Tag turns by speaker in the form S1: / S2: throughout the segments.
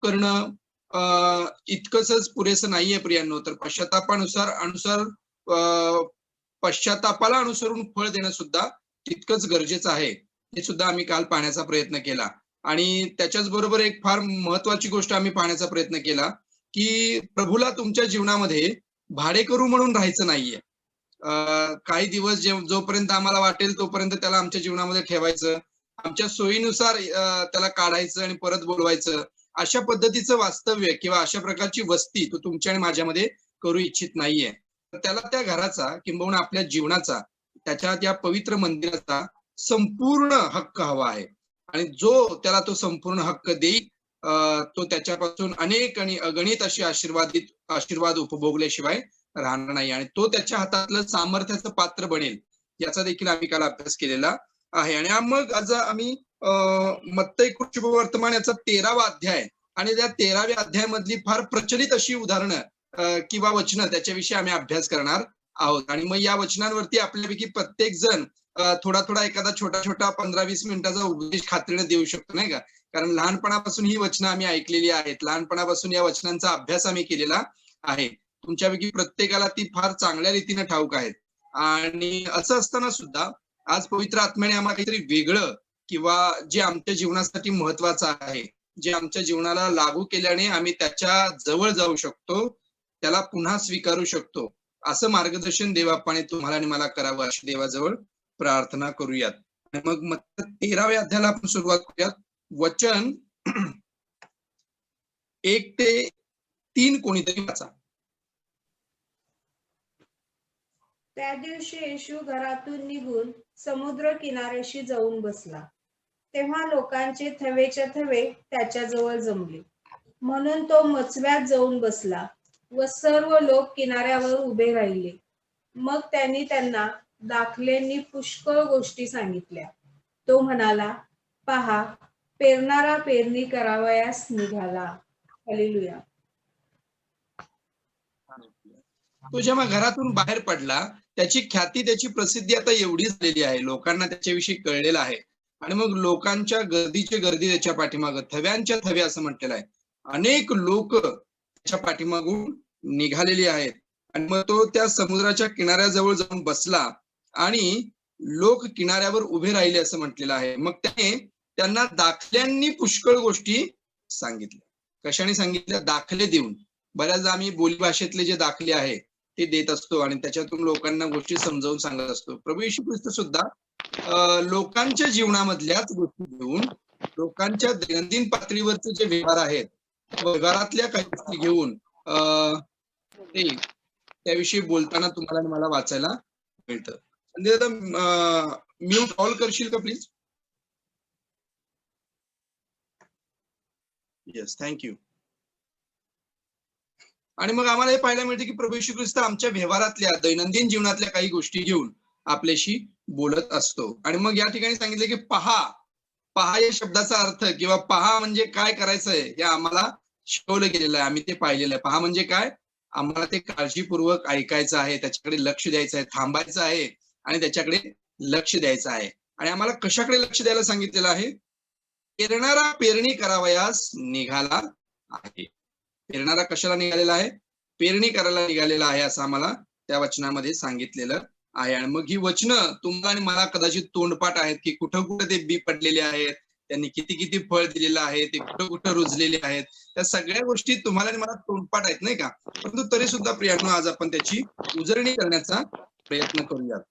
S1: करणं इतकंच पुरेसं नाहीये प्रियांनो. तर पश्चातापाला अनुसरून फळ देणं सुद्धा तितकंच गरजेचं आहे. हे सुद्धा आम्ही काल पाहण्याचा प्रयत्न केला. आणि त्याच्याच बरोबर एक फार महत्वाची गोष्ट आम्ही पाहण्याचा प्रयत्न केला, की प्रभूला तुमच्या जीवनामध्ये भाडेकरू म्हणून राहायचं नाहीये. काही दिवस जोपर्यंत आम्हाला वाटेल तोपर्यंत त्याला आमच्या जीवनामध्ये ठेवायचं. आमच्या सोयीनुसार त्याला काढायचं आणि परत बोलवायचं. अशा पद्धतीचं वास्तव्य किंवा अशा प्रकारची वस्ती तो तुमच्या आणि माझ्यामध्ये करू इच्छित नाहीये. तर त्याला त्या घराचा किंबहुना आपल्या जीवनाचा, त्याच्या त्या पवित्र मंदिराचा संपूर्ण हक्क हवा आहे. आणि जो त्याला तो संपूर्ण हक्क देईल, तो त्याच्यापासून अनेक आणि अगणित असे आशीर्वाद उपभोगल्याशिवाय राहणार नाही. आणि तो त्याच्या हातातलं सामर्थ्याचं पात्र बनेल, याचा देखील आम्ही काल अभ्यास केलेला आहे. आणि मग आज आम्ही मत्तई शुभवर्तमान याचा 13वा अध्याय आणि त्या 13व्या अध्यायामधली फार प्रचलित अशी उदाहरणं किंवा वचनं त्याच्याविषयी आम्ही अभ्यास करणार आहोत. आणि मग या वचनांवरती आपल्यापैकी प्रत्येक जण थोडा थोडा एखादा छोटा छोटा 15-20 मिनिटाचा उपदेश खात्रीने देऊ शकतो, नाही का? कारण लहानपणापासून ही वचनं आम्ही ऐकलेली आहेत. लहानपणापासून या वचनांचा अभ्यास आम्ही केलेला आहे. तुमच्यापैकी प्रत्येकाला ती फार चांगल्या रीतीने ठाऊक आहेत. आणि असं असताना सुद्धा आज पवित्र आत्म्याने आम्हाला काहीतरी वेगळं किंवा जे आमच्या जीवनासाठी महत्वाचं आहे, जे आमच्या जीवनाला लागू केल्याने आम्ही त्याच्या जवळ जाऊ शकतो, त्याला पुन्हा स्वीकारू शकतो, असं मार्गदर्शन देवापाने तुम्हाला आणि मला करावं अशी देवाजवळ प्रार्थना करूयात. आणि मग 13व्या अध्यायाला आपण सुरुवात करूयात. वचन 1 ते 3 कोणीतरी वाचा.
S2: त्या दिवशी येशू घरातून निघून समुद्र किनाऱ्याशी जाऊन बसला. तेव्हा लोकांचे थवेच्या थवे त्याच्याजवळ जमले, म्हणून तो मचव्यात जाऊन बसला व सर्व लोक किनाऱ्यावर उभे राहिले. मग त्यांनी त्यांना दाखल्यांनी पुष्कळ गोष्टी सांगितल्या. तो म्हणाला, पहा, पेरणारा पेरणी करावयास निघाला. हालेलुया.
S1: तो जेव्हा घरातून बाहेर पडला, त्याची ख्याती, त्याची प्रसिद्धी आता एवढी झालेली आहे, लोकांना त्याच्याविषयी कळलेलं आहे. आणि मग लोकांच्या गर्दीची गर्दी त्याच्या पाठीमागं, थव्यांच्या थवे असं म्हटलेलं आहे. अनेक लोक त्याच्या पाठीमागून निघालेली आहेत. आणि मग तो त्या समुद्राच्या किनाऱ्याजवळ जाऊन बसला आणि लोक किनाऱ्यावर उभे राहिले असं म्हटलेलं आहे. मग त्याने त्यांना दाखल्यांनी पुष्कळ गोष्टी सांगितल्या. कशाने सांगितल्या? दाखले देऊन. बऱ्याचदा आम्ही बोलीभाषेतले जे दाखले आहे ते देत असतो आणि त्याच्यातून लोकांना गोष्टी समजावून सांगत असतो. प्रभू येशू ख्रिस्त सुद्धा लोकांच्या जीवनामधल्याच गोष्टी घेऊन, लोकांच्या दैनंदिन पातळीवरचे जे व्यवहार आहेत, व्यवहारातल्या काही गोष्टी घेऊन ते त्याविषयी बोलताना तुम्हाला मला वाचायला मिळतं. म्हणजे आता म्यूट ऑल करशील का प्लीज? Yes, thank you. आणि मग आम्हाला हे पाहायला मिळते की प्रभू येशू ख्रिस्त आमच्या व्यवहारातल्या दैनंदिन जीवनातल्या काही गोष्टी घेऊन आपल्याशी बोलत असतो. आणि मग या ठिकाणी सांगितलं की पहा. पहा या शब्दाचा अर्थ किंवा पहा म्हणजे काय करायचंय हे आम्हाला शिकवलं गेलेलं आहे, आम्ही ते पाहिलेलं आहे. पहा म्हणजे काय? आम्हाला ते काळजीपूर्वक ऐकायचं आहे, त्याच्याकडे लक्ष द्यायचं आहे, थांबायचं आहे आणि त्याच्याकडे लक्ष द्यायचं आहे. आणि आम्हाला कशाकडे लक्ष द्यायला सांगितलेलं आहे? पेरणारा पेरणी करावयास निघाला आहे. पेरणारा कशाला निघालेला आहे? पेरणी करायला निघालेला आहे असं आम्हाला त्या वचनामध्ये सांगितलेलं आहे. आणि मग ही वचनं तुम्हाला आणि मला कदाचित तोंडपाठ आहेत की कुठं कुठं ते बी पडलेले आहेत, त्यांनी किती किती फळ दिलेलं आहे, ते कुठं कुठं रुजलेले आहेत, त्या सगळ्या गोष्टी तुम्हाला आणि मला तोंडपाठ आहेत, नाही का? परंतु तरी सुद्धा प्रियांनो आज आपण त्याची उजळणी करण्याचा प्रयत्न करूयात.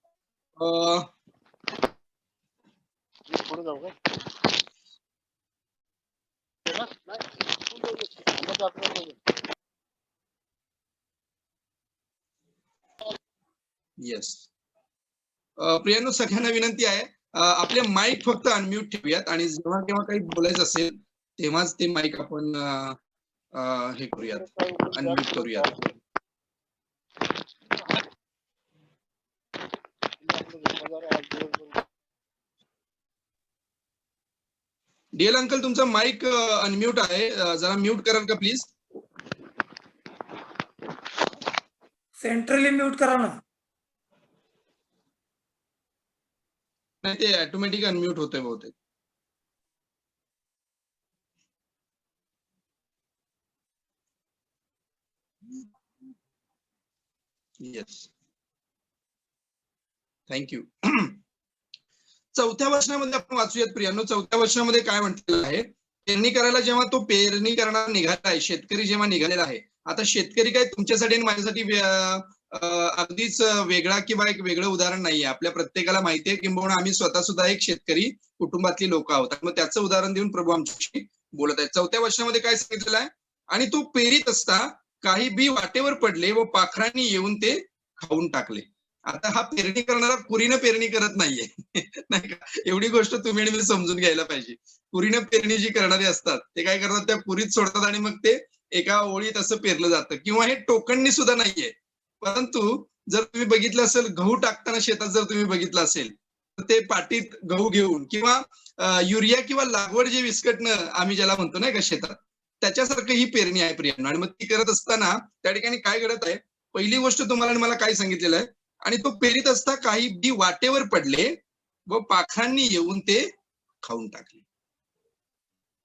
S1: येस, प्रियांनो सगळ्यांना विनंती आहे, आपले माईक फक्त अनम्यूट ठेवूयात आणि जेव्हा केव्हा काही बोलायचं असेल तेव्हाच ते माईक आपण हे करूयात, अनम्यूट करूयात. डीएल अंकल, तुमचा माईक अनम्यूट आहे, जरा म्यूट कराल का प्लीज?
S3: सेंट्रली म्यूट करा ना.
S1: नाही, ते ऑटोमॅटिक अनम्यूट होतंय बहुतेक. Yes, thank you. चौथ्या वचनामध्ये आपण वाचूयात प्रियांनो. चौथ्या वचनामध्ये काय म्हटलेलं आहे? पेरणी करायला जेव्हा तो पेरणी करणारा निघाला आहे, शेतकरी जेव्हा निघालेला आहे. आता शेतकरी काय तुमच्यासाठी आणि माझ्यासाठी अगदीच वेगळा किंवा एक वेगळं उदाहरण नाहीये. आपल्या प्रत्येकाला माहिती आहे, किंबहुना आम्ही स्वतः सुद्धा एक शेतकरी कुटुंबातली लोक आहोत. मग त्याचं उदाहरण देऊन प्रभू आमच्याशी बोलत आहेत. चौथ्या वचनामध्ये काय सांगितलेलं आहे? आणि तो पेरीत असता काही बी वाटेवर पडले व पाखरांनी येऊन ते खाऊन टाकले. आता हा पेरणी करणारा कुरीनं पेरणी करत नाहीये. नाही का? एवढी गोष्ट तुम्ही आणि मी समजून घ्यायला पाहिजे. कुरीनं पेरणी जी करणारे असतात ते काय करतात, त्या कुरीत सोडतात आणि मग ते एका ओळीत असं पेरलं जातं. किंवा हे टोकणनी सुद्धा नाहीये. परंतु जर तुम्ही बघितलं असेल, गहू टाकताना शेतात जर तुम्ही बघितलं असेल, तर ते पाटीत गहू घेऊन किंवा युरिया किंवा लागवड जे विस्कटणं आम्ही ज्याला म्हणतो नाही का शेतात, त्याच्यासारखं ही पेरणी आहे प्रियांनो. आणि मग ती करत असताना त्या ठिकाणी काय घडत आहे? पहिली गोष्ट तुम्हाला आणि मला काय सांगितलेलं आहे? आणि तो पेरीत असता काही बी वाटेवर पडले व पाखरांनी येऊन ते खाऊन टाकले.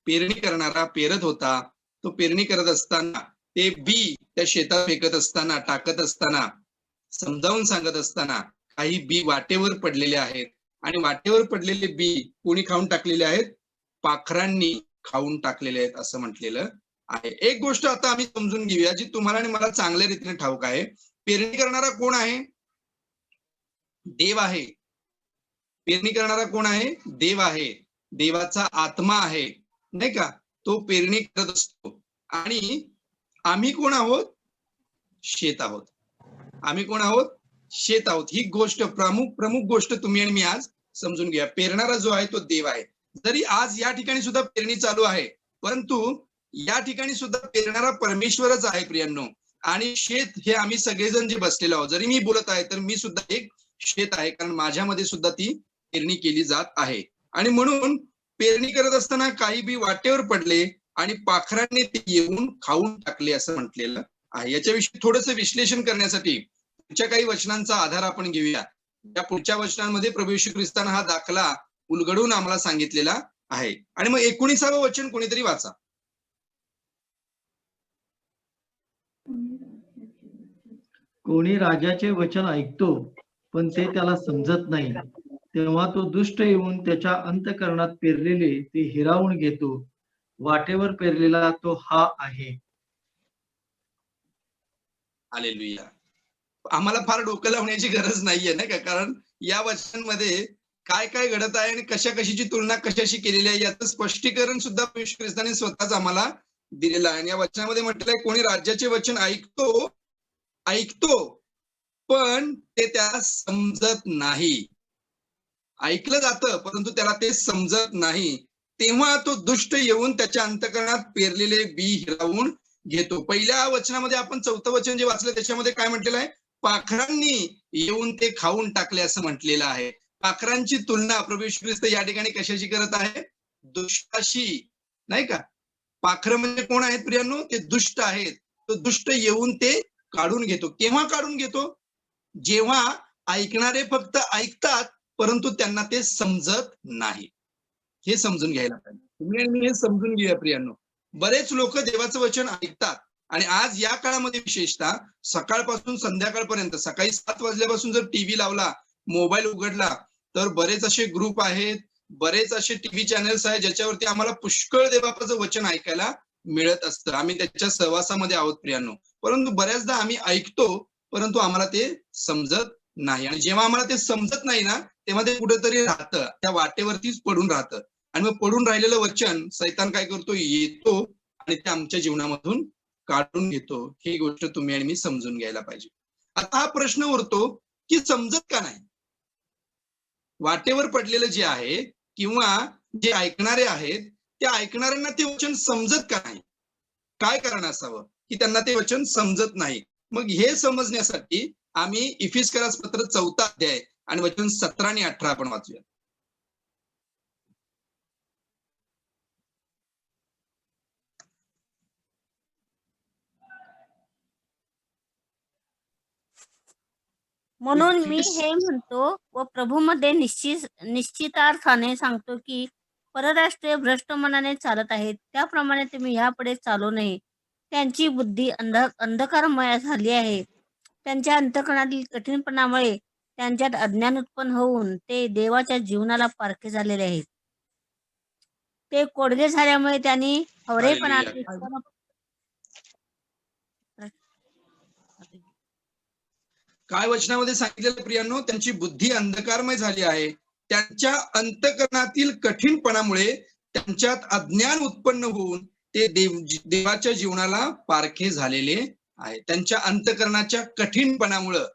S1: पेरणी करणारा पेरत होता. तो पेरणी करत असताना ते बी त्या शेतात फेकत असताना, टाकत असताना, समजावून सांगत असताना काही बी वाटेवर पडलेले आहेत. आणि वाटेवर पडलेले बी कोणी खाऊन टाकलेले आहेत? पाखरांनी खाऊन टाकलेले आहेत असं म्हटलेलं आहे. एक गोष्ट आता आम्ही समजून घेऊया, जी तुम्हाला आणि मला चांगल्या रीतीने ठाऊक आहे. पेरणी करणारा कोण आहे? देव आहे. पेरणी करणारा कोण आहे? देव आहे. देवाचा आत्मा आहे, नाही का? तो पेरणी करत असतो. आणि आम्ही कोण आहोत? शेत आहोत. आम्ही कोण आहोत? शेत आहोत. ही गोष्ट प्रमुख गोष्ट तुम्ही आणि मी आज समजून घ्या. पेरणारा जो आहे तो देव आहे. जरी आज या ठिकाणी सुद्धा पेरणी चालू आहे, परंतु या ठिकाणी सुद्धा पेरणारा परमेश्वरच आहे प्रियांनो. आणि शेत हे आम्ही सगळेजण जे बसलेलो आहोत. जरी मी बोलत आहे तर मी सुद्धा एक शेत आहे, कारण माझ्यामध्ये सुद्धा ती पेरणी केली जात आहे. आणि म्हणून पेरणी करत असताना काही बी वाटेवर पडले आणि पाखरांनी ते येऊन खाऊन टाकले असं म्हटलेलं आहे. याच्याविषयी थोडंसं विश्लेषण करण्यासाठी पुढच्या काही वचनांचा आधार आपण घेऊया. या पुढच्या वचनांमध्ये प्रभू येशू ख्रिस्तानं हा दाखला उलगडून आम्हाला सांगितलेला आहे. आणि मग 19वे वचन कोणीतरी वाचा.
S3: कोणी राजाचे वचन ऐकतो, पण ते त्याला समजत नाही. तेव्हा तो दुष्ट येऊन त्याच्या अंतःकरणात पेरलेले ते हिरावून घेतो. वाटेवर पेरलेला तो हा आहे.
S1: हालेलुया. आम्हाला फार डोकं लावण्याची गरज नाहीये नाही का, कारण या वचनांमध्ये काय काय घडत आहे आणि कशा कशाची तुलना कशाशी केलेली आहे याचं स्पष्टीकरण सुद्धा येशू ख्रिस्ताने स्वतःच आम्हाला दिलेलं आहे. आणि या वचनामध्ये म्हटलंय, कोणी राज्याचे वचन ऐकतो ऐकतो पण ते त्याला समजत नाही. ऐकलं जातं परंतु त्याला ते समजत नाही. तेव्हा तो दुष्ट येऊन त्याच्या अंतःकरणात पेरलेले बी हिरावून घेतो. पहिल्या वचनामध्ये आपण चौथं वचन जे वाचलं त्याच्यामध्ये काय म्हटलेलं आहे? पाखरांनी येऊन ते खाऊन टाकले असं म्हटलेलं आहे. पाखरांची तुलना प्रभू येशू ख्रिस्त या ठिकाणी कशाशी करत आहे? दुष्टाशी, नाही का? पाखरं म्हणजे कोण आहेत प्रियांनो? ते दुष्ट आहेत. तो दुष्ट येऊन ते काढून घेतो. केव्हा काढून घेतो? जेव्हा ऐकणारे फक्त ऐकतात परंतु त्यांना ते समजत नाही. हे समजून घ्यायला पाहिजे. तुम्ही आणि मी हे समजून घेऊया प्रियांनो. बरेच लोक देवाचं वचन ऐकतात आणि आज या काळामध्ये विशेषतः सकाळपासून संध्याकाळपर्यंत, सकाळी 7 वाजल्यापासून जर टीव्ही लावला, मोबाईल उघडला, तर बरेच असे ग्रुप आहेत, बरेच असे टीव्ही चॅनल्स आहेत ज्याच्यावरती आम्हाला पुष्कळ देवाचं वचन ऐकायला मिळत असतं. आम्ही त्याच्या सहवासामध्ये आहोत प्रियांनो. परंतु बऱ्याचदा आम्ही ऐकतो परंतु आम्हाला ते समजत नाही. आणि जेव्हा आम्हाला ते समजत नाही ना, तेव्हा ते कुठेतरी राहतं, त्या वाटेवरतीच पडून राहतं. आणि मग पडून राहिलेलं वचन सैतान काय करतो? येतो आणि ते आमच्या जीवनामधून काढून घेतो. ही गोष्ट तुम्ही आणि मी समजून घ्यायला पाहिजे. आता हा प्रश्न उरतो की समजत का नाही? वाटेवर पडलेलं जे आहे किंवा जे ऐकणारे आहेत, त्या ऐकणाऱ्यांना ते वचन समजत का नाही? काय कारण असावं की त्यांना ते वचन समजत नाही? मग हे समजण्यासाठी आम्ही इफिस्करास पत्र 4 अध्याय आणि वचन 17 आणि 18 आपण वाचूया.
S4: म्हणून मी हे म्हणतो व प्रभूमध्ये निश्चितार्थाने सांगतो की परराष्ट्रीय भ्रष्ट मनाने चालत आहेत त्याप्रमाणे तुम्ही ह्यापुढे चालू नये. त्यांची बुद्धी अंधकारमय झाली आहे. त्यांच्या अंतःकरणातील कठीणपणामुळे त्यांच्यात अज्ञान उत्पन्न होऊन ते देवाच्या जीवनाला पारखे झालेले आहेत. ते कोडगे झाल्यामुळे त्यांनी
S1: हालेलुया.
S4: हवरेपणाचे
S1: काय वचनामध्ये सांगितलेलं प्रियांनो, त्यांची बुद्धी अंधकारमय झाली आहे. त्यांच्या अंतःकरणातील कठीणपणामुळे त्यांच्यात अज्ञान उत्पन्न होऊन ते देवाच्या जीवनाला पारखे झालेले आहे. त्यांच्या अंतःकरणाच्या कठीणपणामुळं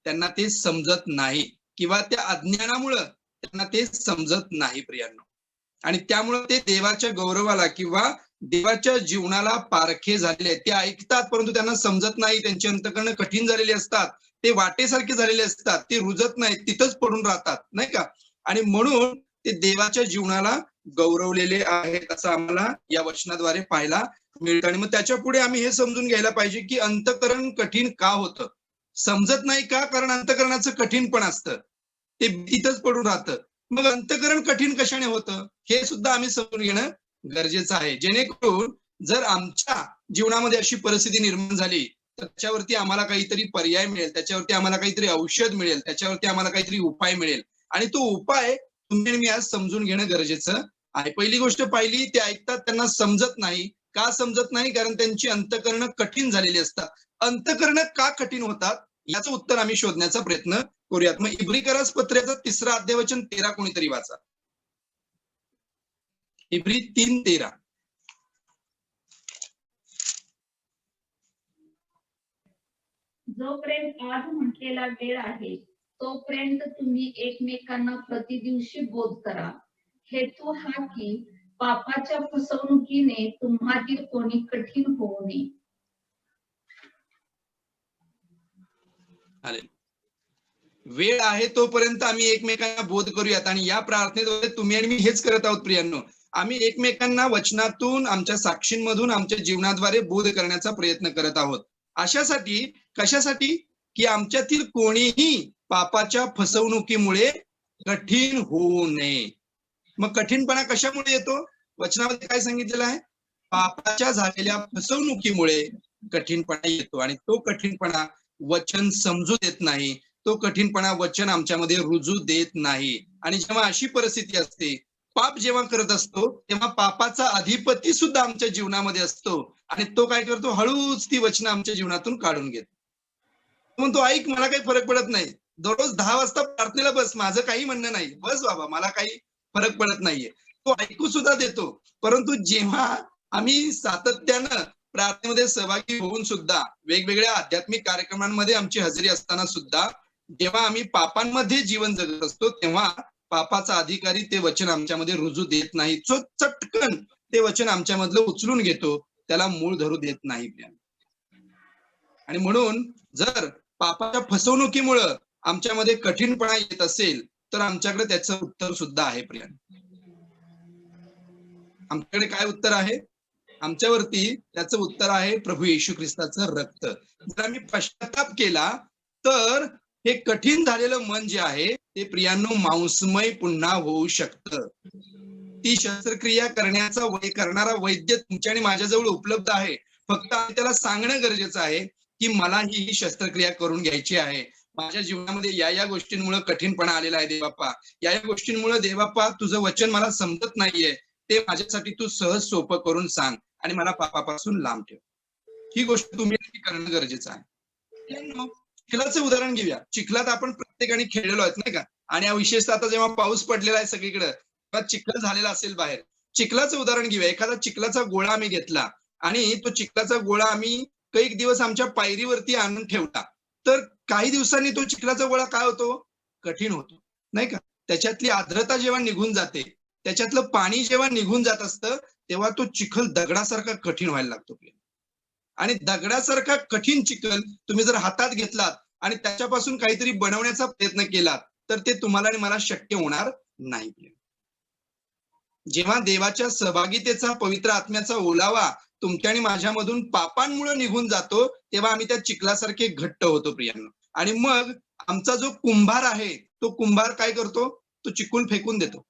S1: त्यांना ते समजत नाही, किंवा त्या अज्ञानामुळं त्यांना ते समजत नाही प्रियांनो. आणि त्यामुळे ते देवाच्या गौरवाला किंवा देवाच्या जीवनाला पारखे झालेले आहेत. ते ऐकतात परंतु त्यांना समजत नाही. त्यांची अंतःकरण कठीण झालेली असतात. ते वाटेसारखे झालेले असतात. ते रुजत नाहीत, तिथंच पडून राहतात, नाही का? आणि म्हणून ते देवाच्या जीवनाला गौरवलेले आहेत असं आम्हाला या वचनाद्वारे पाहायला मिळतं. आणि मग त्याच्या पुढे आम्ही हे समजून घ्यायला पाहिजे की अंतःकरण कठीण का होतं. समजत नाही का? कारण अंतःकरणाचं कठीण पण असतं, ते तिथंच पडून राहतं. मग अंतःकरण कठीण कशाने होतं हे सुद्धा आम्ही समजून घेणं गरजेचं आहे, जेणेकरून जर आमच्या जीवनामध्ये अशी परिस्थिती निर्माण झाली तर त्याच्यावरती आम्हाला काहीतरी पर्याय मिळेल, त्याच्यावरती आम्हाला काहीतरी औषध मिळेल, त्याच्यावरती आम्हाला काहीतरी उपाय मिळेल. आणि तो उपाय तुम्ही मी आज समजून घेणं गरजेचं आहे. पहिली गोष्ट पाहिली, ते ऐकतात, त्यांना समजत नाही. का समजत नाही? कारण त्यांची अंतःकरण कठीण झालेली असतात. अंतःकरण का कठीण होतात याचं उत्तर आम्ही शोधण्याचा प्रयत्न करूयात. मग इब्रीकरास पत्र्याचा 3 अध्याय वचन 13 कोणीतरी वाचा. इब्री 3:13.
S5: जोपर्यंत आज म्हटलेला वेळ आहे तोपर्यंत तुम्ही एकमेकांना प्रतिदिवशी बोध करा. हेतू हा की पापाच्या फसवणुकीने तुम्हातील कोणी कठीण होऊ नये.
S1: वेळ आहे तोपर्यंत आम्ही एकमेकांना बोध करूयात. आणि या प्रार्थनेद्वारे तुम्ही आणि मी हेच करत आहोत प्रियांनो. आम्ही एकमेकांना वचनातून, आमच्या साक्षींमधून, आमच्या जीवनाद्वारे बोध करण्याचा प्रयत्न करत आहोत. अशासाठी, कशासाठी? की आमच्यातील कोणीही पापाच्या फसवणुकीमुळे कठीण होऊ नये. मग कठीणपणा कशामुळे येतो? वचनामध्ये काय सांगितलेलं आहे? पापाच्या झालेल्या फसवणुकीमुळे कठीणपणा येतो. आणि तो कठीणपणा वचन समजू देत नाही, तो कठीणपणा वचन आमच्यामध्ये रुजू देत नाही. आणि जेव्हा अशी परिस्थिती असते, पाप जेव्हा करत असतो, तेव्हा पापाचा अधिपती सुद्धा आमच्या जीवनामध्ये असतो. आणि तो काय करतो? हळूच ती वचनं आमच्या जीवनातून काढून घेतो. म्हणतो, ऐक, मला काही फरक पडत नाही, दररोज 10 वाजता प्रार्थनेला बस, माझं काही म्हणणं नाही, बस बाबा, मला काही फरक पडत नाहीये. तो ऐकू सुद्धा देतो. परंतु जेव्हा आम्ही सातत्यानं प्रार्थनेमध्ये सहभागी होऊन सुद्धा, वेगवेगळ्या आध्यात्मिक कार्यक्रमांमध्ये आमची हजेरी असताना सुद्धा, जेव्हा आम्ही पापांमध्ये जीवन जगत असतो, तेव्हा पापाचा अधिकारी ते वचन आमच्यामध्ये रुजू देत नाही. जो चटकन ते वचन आमच्यामधलं उचलून घेतो, त्याला मूळ धरू देत नाही. आणि म्हणून जर पापाच्या फसवणुकीमुळं आमच्यामध्ये कठीणपणा येत असेल तर आमच्याकडे त्याचं उत्तर सुद्धा आहे प्रियांनो. आमच्याकडे काय उत्तर आहे? आमच्यावरती त्याचं उत्तर आहे प्रभू येशू ख्रिस्ताचं रक्त. जर आम्ही पश्चाताप केला तर हे कठीण झालेलं मन जे आहे ते प्रियांनो मांसमय पुन्हा होऊ शकतं. ती शस्त्रक्रिया करणारा वैद्य तुमच्या आणि माझ्याजवळ उपलब्ध आहे. फक्त आम्ही त्याला सांगणं गरजेचं आहे की मला ही शस्त्रक्रिया करून घ्यायची आहे. माझ्या जीवनामध्ये या गोष्टींमुळे कठीणपणा आलेला आहे देवाप्पा, या गोष्टींमुळे देवाप्पा तुझं वचन मला समजत नाहीये, ते माझ्यासाठी तू सहज सोपं करून सांग आणि मला पापापासून लांब ठेव. ही गोष्ट तुम्ही करणं गरजेचं आहे. चिखलाचं उदाहरण घेऊया. चिखलात आपण प्रत्येकाने खेळलेलो आहेत नाही का? आणि विशेषतः आता जेव्हा पाऊस पडलेला आहे सगळीकडे, तेव्हा चिखल झालेला असेल बाहेर. चिखलाचं उदाहरण घेऊया. एखादा चिखलाचा गोळा आम्ही घेतला आणि तो चिखलाचा गोळा आम्ही काही दिवस आमच्या पायरीवरती आणून ठेवला, तर काही दिवसांनी तो चिखलाचा गोळा काय होतो? कठीण होतो, नाही का? त्याच्यातली आर्द्रता जेव्हा निघून जाते, त्याच्यातलं पाणी जेव्हा निघून जात असतं, तेव्हा तो चिखल दगडासारखा कठीण व्हायला लागतो. आणि दगडासारखा कठीण चिखल तुम्ही जर हातात घेतलात आणि त्याच्यापासून काहीतरी बनवण्याचा प्रयत्न केलात तर ते तुम्हाला आणि मला शक्य होणार नाही. जेव्हा देवाच्या सहभागितेचा, पवित्र आत्म्याचा ओलावा तुमच्या आणि माझ्यामधून पापांमुळे निघून जातो, तेव्हा आम्ही त्या चिखलासारखे घट्ट होतो प्रियांनो. आणि मग आमचा जो कुंभार आहे, तो कुंभार काय करतो? तो चिखल फेकून देतो.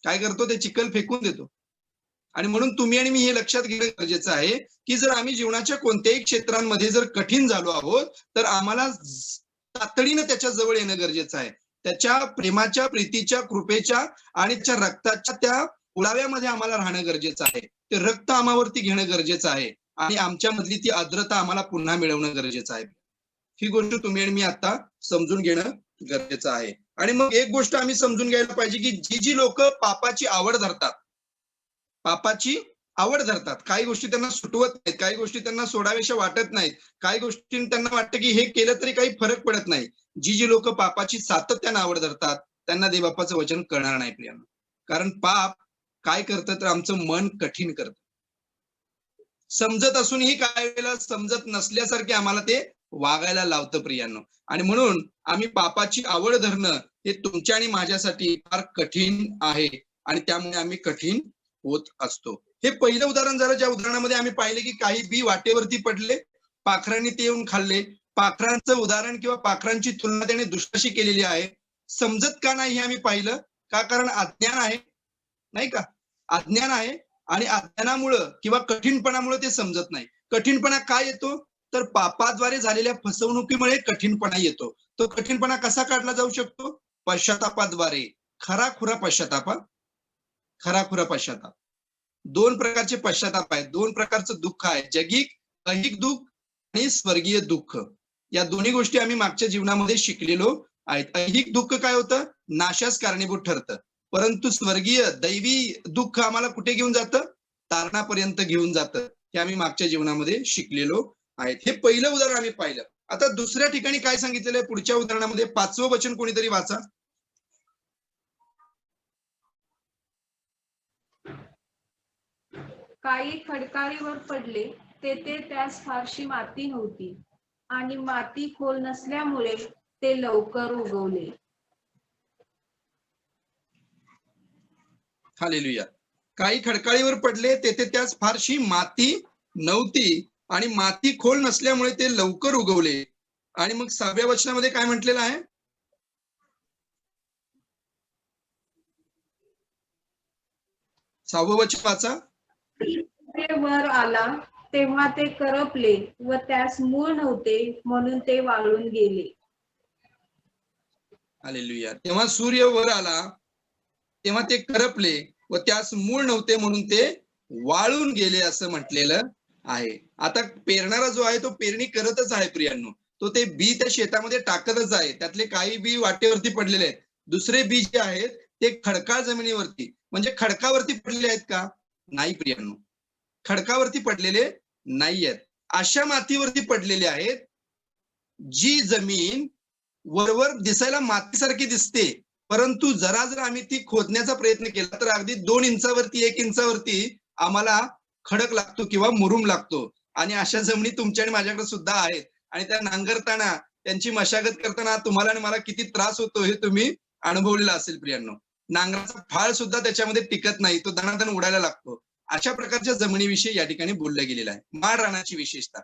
S1: काय करतो? ते चिखल फेकून देतो. आणि म्हणून तुम्ही आणि मी हे लक्षात घेणं गरजेचं आहे की जर आम्ही जीवनाच्या कोणत्याही क्षेत्रांमध्ये जर कठीण झालो आहोत तर आम्हाला तातडीनं त्याच्या जवळ येणं गरजेचं आहे. त्याच्या प्रेमाच्या, प्रीतीच्या, कृपेच्या आणि त्याच्या रक्ताच्या त्या पुळाव्यामध्ये आम्हाला राहणं गरजेचं आहे. ते रक्त आम्हावरती घेणं गरजेचं आहे आणि आमच्यामधली ती आर्द्रता आम्हाला पुन्हा मिळवणं गरजेचं आहे. ही गोष्ट तुम्ही आणि मी आता समजून घेणं गरजेचं आहे. आणि मग एक गोष्ट आम्ही समजून घ्यायला पाहिजे की जी लोक पापाची आवड धरतात, काही गोष्टी त्यांना सुटवत नाहीत, काही गोष्टी त्यांना सोडाव्याशा वाटत नाहीत, काही गोष्टी त्यांना वाटतं की हे केलं तरी काही फरक पडत नाही. जी लोक पापाची सातत्यानं आवड धरतात त्यांना देवबापाचं वचन कळणार नाही प्रियांनो. कारण पाप काय करतं तर आमचं मन कठीण करतं. समजत असूनही काही वेळेला समजत नसल्यासारखे आम्हाला ते वागायला लावतं प्रियांनो. आणि म्हणून आम्ही पापाची आवड धरणं हे तुमच्या आणि माझ्यासाठी फार कठीण आहे आणि त्यामुळे आम्ही कठीण होत असतो. हे पहिलं उदाहरण झालं, ज्या उदाहरणामध्ये आम्ही पाहिले की काही बी वाटेवरती पडले, पाखरांनी ते येऊन खाल्ले. पाखरांचं उदाहरण किंवा पाखरांची तुलना त्याने दुष्टाशी केलेली आहे. समजत का नाही हे आम्ही पाहिलं का? कारण अज्ञान आहे, नाही का? अज्ञान आहे आणि अज्ञानामुळं किंवा कठीणपणामुळे ते समजत नाही. कठीणपणा काय येतो तर पापाद्वारे झालेल्या फसवणुकीमुळे कठीणपणा येतो. तो कठीणपणा कसा काढला जाऊ शकतो? पश्चातापाद्वारे. खराखुरा पश्चाताप. दोन प्रकारचे पश्चाताप आहेत, दोन प्रकारचं दुःख आहे. जगिक ऐहिक दुःख आणि स्वर्गीय दुःख. या दोन्ही गोष्टी आम्ही मागच्या जीवनामध्ये शिकलेलो आहेत. ऐहिक दुःख काय होतं? नाशास कारणीभूत ठरतं. परंतु स्वर्गीय दैवी दुःख आम्हाला कुठे घेऊन जातं? तारणापर्यंत घेऊन जातं. हे आम्ही मागच्या जीवनामध्ये शिकलेलो आहेत. हे पहिलं उदाहरण आम्ही पाहिलं. आता दुसऱ्या ठिकाणी काय सांगितलेलं आहे पुढच्या उदाहरणामध्ये? 5वं वचन कोणीतरी वाचा.
S2: काही खडकाळीवर पडले, तेथे त्यास फारशी माती नव्हती आणि माती खोल नसल्यामुळे ते लवकर उगवले.
S1: हालेलुया. काही खडकाळीवर पडले, तेथे त्यास फारशी माती नव्हती आणि माती खोल नसल्यामुळे ते लवकर उगवले. आणि मग 6व्या वचनामध्ये काय म्हटलेलं आहे? 6वं वचन वाचा.
S2: ते वर आला तेव्हा ते करपले व त्यास मूळ नव्हते म्हणून ते वाळून गेले.
S1: हालेलुया. तेव्हा सूर्य वर आला तेव्हा ते करपले व त्यास मूळ नव्हते म्हणून ते वाळून गेले असं म्हटलेलं आहे. आता पेरणारा जो आहे तो पेरणी करतच आहे प्रियांनो. तो ते बी त्या शेतामध्ये टाकतच आहे. त्यातले काही बी वाटेवरती पडलेले आहेत, दुसरे बी जे आहेत ते खडकाळ जमिनीवरती म्हणजे खडकावरती पडलेले आहेत का? नाही प्रियांनो, खडकावरती पडलेले नाही आहेत. अशा मातीवरती पडलेले आहेत जी जमीन वरवर दिसायला मातीसारखी दिसते, परंतु जरा जर आम्ही ती खोदण्याचा प्रयत्न केला तर अगदी 2 इंचावरती 1 इंचावरती आम्हाला खडक लागतो किंवा मुरुम लागतो. आणि अशा जमिनी तुमच्या आणि माझ्याकडे सुद्धा आहेत. आणि त्या नांगरताना, त्यांची मशागत करताना तुम्हाला आणि मला किती त्रास होतो हे तुम्ही अनुभवलेलं असेल प्रियांनो. नांगराचा फाळ सुद्धा त्याच्यामध्ये टिकत नाही, तो दणादण उडायला लागतो. अशा प्रकारच्या जमिनीविषयी या ठिकाणी बोललं गेलेलं आहे. माळ रानाची विशेषता,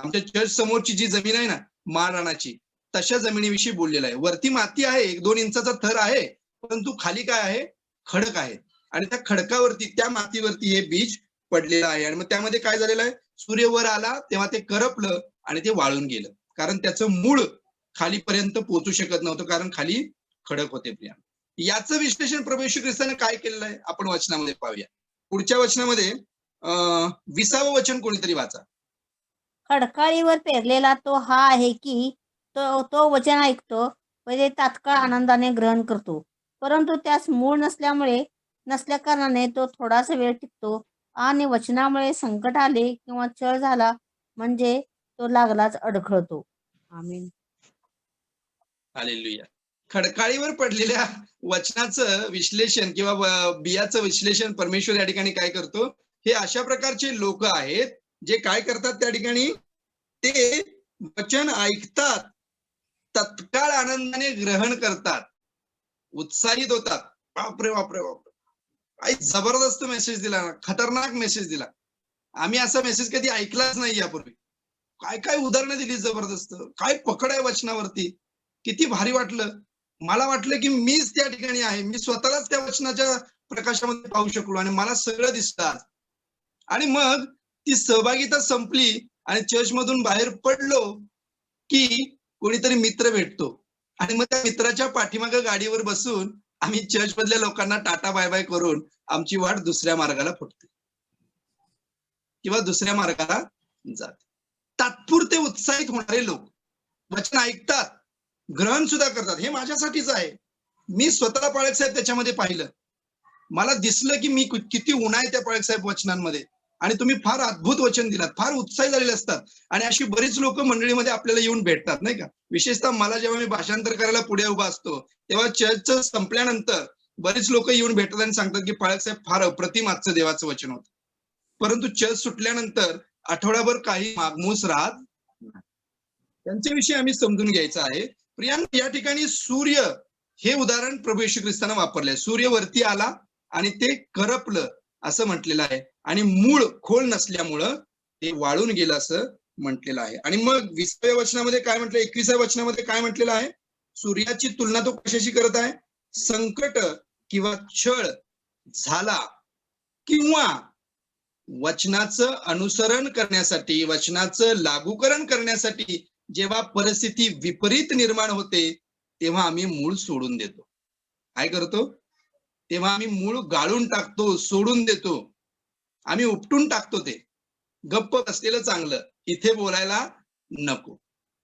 S1: आमच्या चर्च समोरची जी जमीन आहे ना माळ रानाची, तशा जमिनीविषयी बोललेलं आहे. वरती माती आहे, 1-2 इंचाचा थर आहे, परंतु खाली काय आहे? खडक आहे. आणि त्या खडकावरती, त्या मातीवरती हे बीज पडलेलं आहे. आणि मग त्यामध्ये काय झालेलं आहे? सूर्य वर आला तेव्हा ते करपलं आणि ते वाळून गेलं, कारण त्याचं मूळ खालीपर्यंत पोहोचू शकत नव्हतं, कारण खाली खडक होते प्रिया. याचं विश्लेषण प्रभू येशू ख्रिस्ताने काय केलेलं आहे आपण वचनामध्ये पाहूया. पुढच्या वचनामध्ये 20वं वचन कोणीतरी वाचा.
S4: खडकाळीवर पेरलेला तो हा आहे की तो वचन ऐकतो व ते तात्काळ आनंदाने ग्रहण करतो, परंतु त्यास मूळ नसल्या कारणाने तो थोडासा वेळ टिकतो आणि वचनामुळे संकट आले किंवा छळ झाला म्हणजे तो लागलाच अडखळतो. आमीन.
S1: हालेलुया. खडकाळीवर पडलेल्या वचनाचं विश्लेषण किंवा बियाचं विश्लेषण परमेश्वर या ठिकाणी काय करतो? हे अशा प्रकारचे लोक आहेत जे काय करतात त्या ठिकाणी? ते वचन ऐकतात, तत्काळ आनंदाने ग्रहण करतात, उत्साहित होतात. बापरे बापरे बापरे, काय जबरदस्त मेसेज दिला ना, खतरनाक मेसेज दिला. आम्ही असा मेसेज कधी ऐकलाच नाही यापूर्वी. काय काय उदाहरणं दिली जबरदस्त, काय पकड आहे वचनावरती, किती भारी वाटलं. मला वाटलं की मीच त्या ठिकाणी आहे, मी स्वतःलाच त्या वचनाच्या प्रकाशामध्ये पाहू शकलो आणि मला सगळं दिसतात. आणि मग ती सहभागिता संपली आणि चर्चमधून बाहेर पडलो की कोणीतरी मित्र भेटतो आणि मग त्या मित्राच्या पाठीमागे गाडीवर बसून आम्ही चर्च मधल्या लोकांना टाटा बाय बाय करून आमची वाट दुसऱ्या मार्गाला फुटते किंवा दुसऱ्या मार्गाला जाते. तात्पुरते उत्साहित होणारे लोक वचन ऐकतात, ग्रहण सुद्धा करतात. हे माझ्यासाठीच आहे. मी स्वतःला पाळक साहेब त्याच्यामध्ये पाहिलं. मला दिसलं की मी किती उणा आहे त्या पाळक साहेब वचनांमध्ये. आणि तुम्ही फार अद्भुत वचन दिलात, फार उत्साही झालेले असतात. आणि अशी बरीच लोक मंडळीमध्ये आपल्याला येऊन भेटतात नाही का. विशेषतः मला जेव्हा मी भाषांतर करायला पुढे उभा असतो तेव्हा चर्चचं संपल्यानंतर बरीच लोक येऊन भेटतात आणि सांगतात की पाळक साहेब फार अप्रतिम आजचं देवाचं वचन होतं. परंतु चर्च सुटल्यानंतर आठवड्याभर काही मागमूस राहत नाही. त्यांच्याविषयी आम्ही समजून घ्यायचं आहे. प्रियांनो, या ठिकाणी सूर्य हे उदाहरण प्रभू येशू ख्रिस्तानं वापरलंय. सूर्य वरती आला आणि ते करपलं असं म्हटलेलं आहे आणि मूळ खोल नसल्यामुळं ते वाळून गेलं असं म्हटलेलं आहे. आणि मग 20व्या वचनामध्ये काय म्हटलं, 21व्या वचनामध्ये काय म्हटलेलं आहे, सूर्याची तुलना तो कशाशी करत आहे, संकट किंवा छळ झाला किंवा वचनाचं अनुसरण करण्यासाठी, वचनाचं लागूकरण करण्यासाठी जेव्हा परिस्थिती विपरीत निर्माण होते तेव्हा आम्ही मूळ सोडून देतो. काय करतो, तेव्हा आम्ही मूळ गाळून टाकतो, सोडून देतो, आम्ही उपटून टाकतो. ते गप्प बसलेलं चांगलं, इथे बोलायला नको.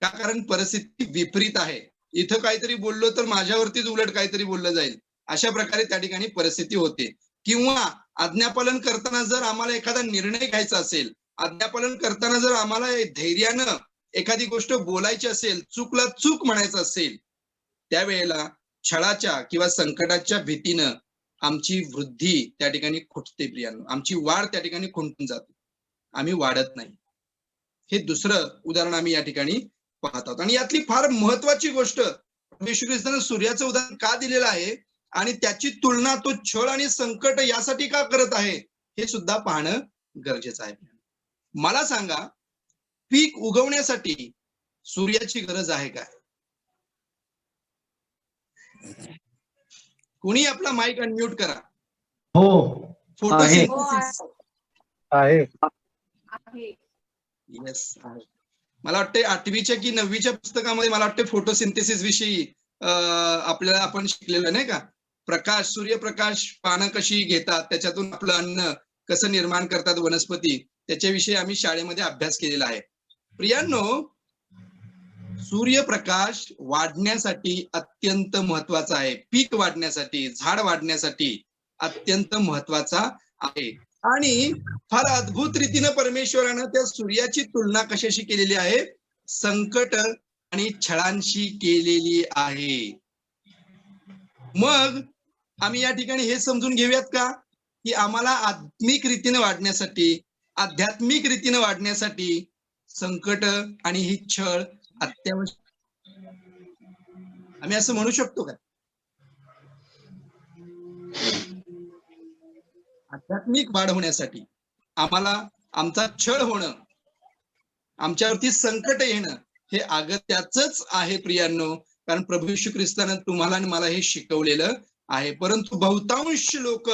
S1: का, कारण परिस्थिती विपरीत आहे. इथं काहीतरी बोललो तर माझ्यावरतीच उलट काहीतरी बोललं जाईल, अशा प्रकारे त्या ठिकाणी परिस्थिती होते. किंवा आज्ञापालन करताना जर आम्हाला एखादा निर्णय घ्यायचा असेल, आज्ञापालन करताना जर आम्हाला धैर्यानं एखादी गोष्ट बोलायची असेल, चूकला चूक म्हणायचं असेल, त्यावेळेला छळाच्या किंवा संकटाच्या भीतीनं आमची वृद्धी त्या ठिकाणी खुंटते. प्रियांनो, आमची वाढ त्या ठिकाणी खुंटून जाते, आम्ही वाढत नाही. हे दुसरं उदाहरण आम्ही या ठिकाणी पाहत आहोत. आणि यातली फार महत्वाची गोष्ट येशू ख्रिस्तानं सूर्याचं उदाहरण का दिलेलं आहे आणि त्याची तुलना तो छळ आणि संकट यासाठी का करत आहे हे सुद्धा पाहणं गरजेचं आहे. मला सांगा, पीक उगवण्यासाठी सूर्याची गरज आहे काय? कोणी आपला माईक अनम्यूट करा.
S3: हो,
S1: फोटोसिंथेसिस
S6: आहे.
S1: येस आहे. मला वाटते 8वीच्या की 9वीच्या पुस्तकामध्ये मला वाटते फोटोसिंथेसिस विषयी आपल्याला आपण शिकलेलं नाही का. प्रकाश, सूर्यप्रकाश पानं कशी घेतात, त्याच्यातून आपलं अन्न कसं निर्माण करतात वनस्पती, त्याच्याविषयी आम्ही शाळेमध्ये अभ्यास केलेला आहे. प्रियांनो, सूर्यप्रकाश वाढण्यासाठी अत्यंत महत्वाचा आहे. पीक वाढण्यासाठी, झाड वाढण्यासाठी अत्यंत महत्वाचा आहे. आणि फार अद्भुत रीतीनं परमेश्वरानं त्या सूर्याची तुलना कशाशी केलेली आहे, संकट आणि छळांशी केलेली आहे. मग आम्ही या ठिकाणी हे समजून घेऊयात का, की आम्हाला आत्मिक रीतीने वाढण्यासाठी, आध्यात्मिक रीतीने वाढण्यासाठी संकट आणि ही छळ अत्यावश्यक, आम्ही असं म्हणू शकतो का? आध्यात्मिक वाढ होण्यासाठी आम्हाला आमचा छळ होणं, आमच्यावरती संकट येणं हे अगत्याचंच आहे प्रियांनो. कारण प्रभू येशू ख्रिस्तानं तुम्हाला आणि मला हे शिकवलेलं आहे. परंतु बहुतांश लोक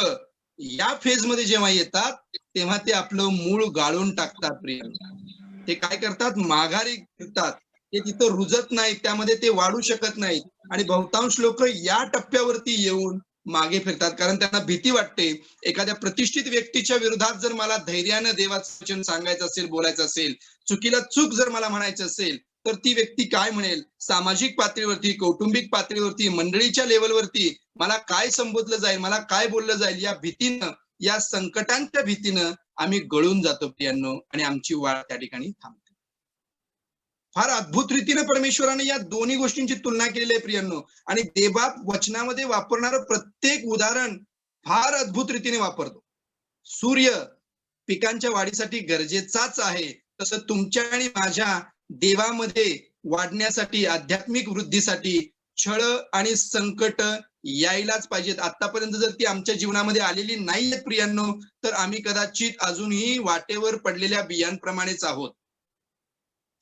S1: या फेज मध्ये जेव्हा येतात तेव्हा ते आपलं मूळ गाळून टाकतात. प्रियांनो, ते काय करतात, माघारी फिरतात. ते तिथं रुजत नाहीत, त्यामध्ये ते वाढू शकत नाहीत. आणि बहुतांश लोक या टप्प्यावरती येऊन मागे फिरतात, कारण त्यांना भीती वाटते. एखाद्या प्रतिष्ठित व्यक्तीच्या विरोधात जर मला धैर्यानं देवाचं वचन सांगायचं असेल, बोलायचं असेल, चुकीला चूक जर मला म्हणायचं असेल, तर ती व्यक्ती काय म्हणेल, सामाजिक पातळीवरती, कौटुंबिक पातळीवरती, मंडळीच्या लेवलवरती मला काय संबोधलं जाईल, मला काय बोललं जाईल, या भीतीनं, या संकटांच्या भीतीनं आम्ही गळून जातो प्रियांनो, आणि आमची वाढ त्या ठिकाणी थांबते. फार अद्भुत रीतीने परमेश्वराने या दोन्ही गोष्टींची तुलना केलेली आहे प्रियांनो. आणि देवबाप वचनामध्ये वापरणारं प्रत्येक उदाहरण फार अद्भुत रीतीने वापरतो. सूर्य पिकांच्या वाढीसाठी गरजेचाच आहे, तसं तुमच्या आणि माझ्या देवामध्ये वाढण्यासाठी, आध्यात्मिक वृद्धीसाठी छळ आणि संकट यायलाच पाहिजेत. आतापर्यंत जर ती आमच्या जीवनामध्ये आलेली नाहीयेत प्रियांनो, तर आम्ही कदाचित अजूनही वाटेवर पडलेल्या बियांप्रमाणेच आहोत.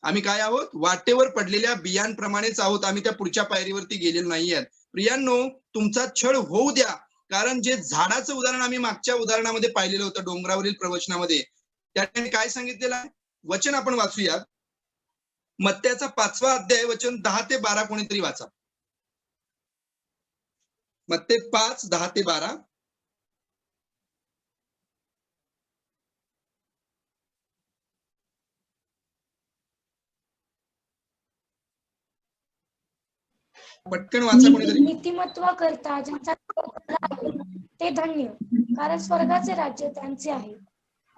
S1: आम्ही काय आहोत, वाटेवर पडलेल्या बियांप्रमाणेच आहोत. आम्ही त्या पुढच्या पायरीवरती गेलेलो नाहीयेत. प्रियांनो, तुमचा छळ होऊ द्या. कारण जे झाडाचं उदाहरण आम्ही मागच्या उदाहरणामध्ये पाहिलेलं होतं, डोंगरावरील प्रवचनामध्ये, त्या ठिकाणी काय सांगितलेलं आहे? वचन आपण वाचूयात. मत्त्याचा 5वा अध्याय वचन 10 ते 12 कोणीतरी वाचा. मत्ते 5, 10 ते 12. पटकन वाचा कोणीतरी.
S6: नीतिमत्वा करता ज्यांचा आहे ते धन्य, कारण स्वर्गाचे राज्य त्यांचे आहे.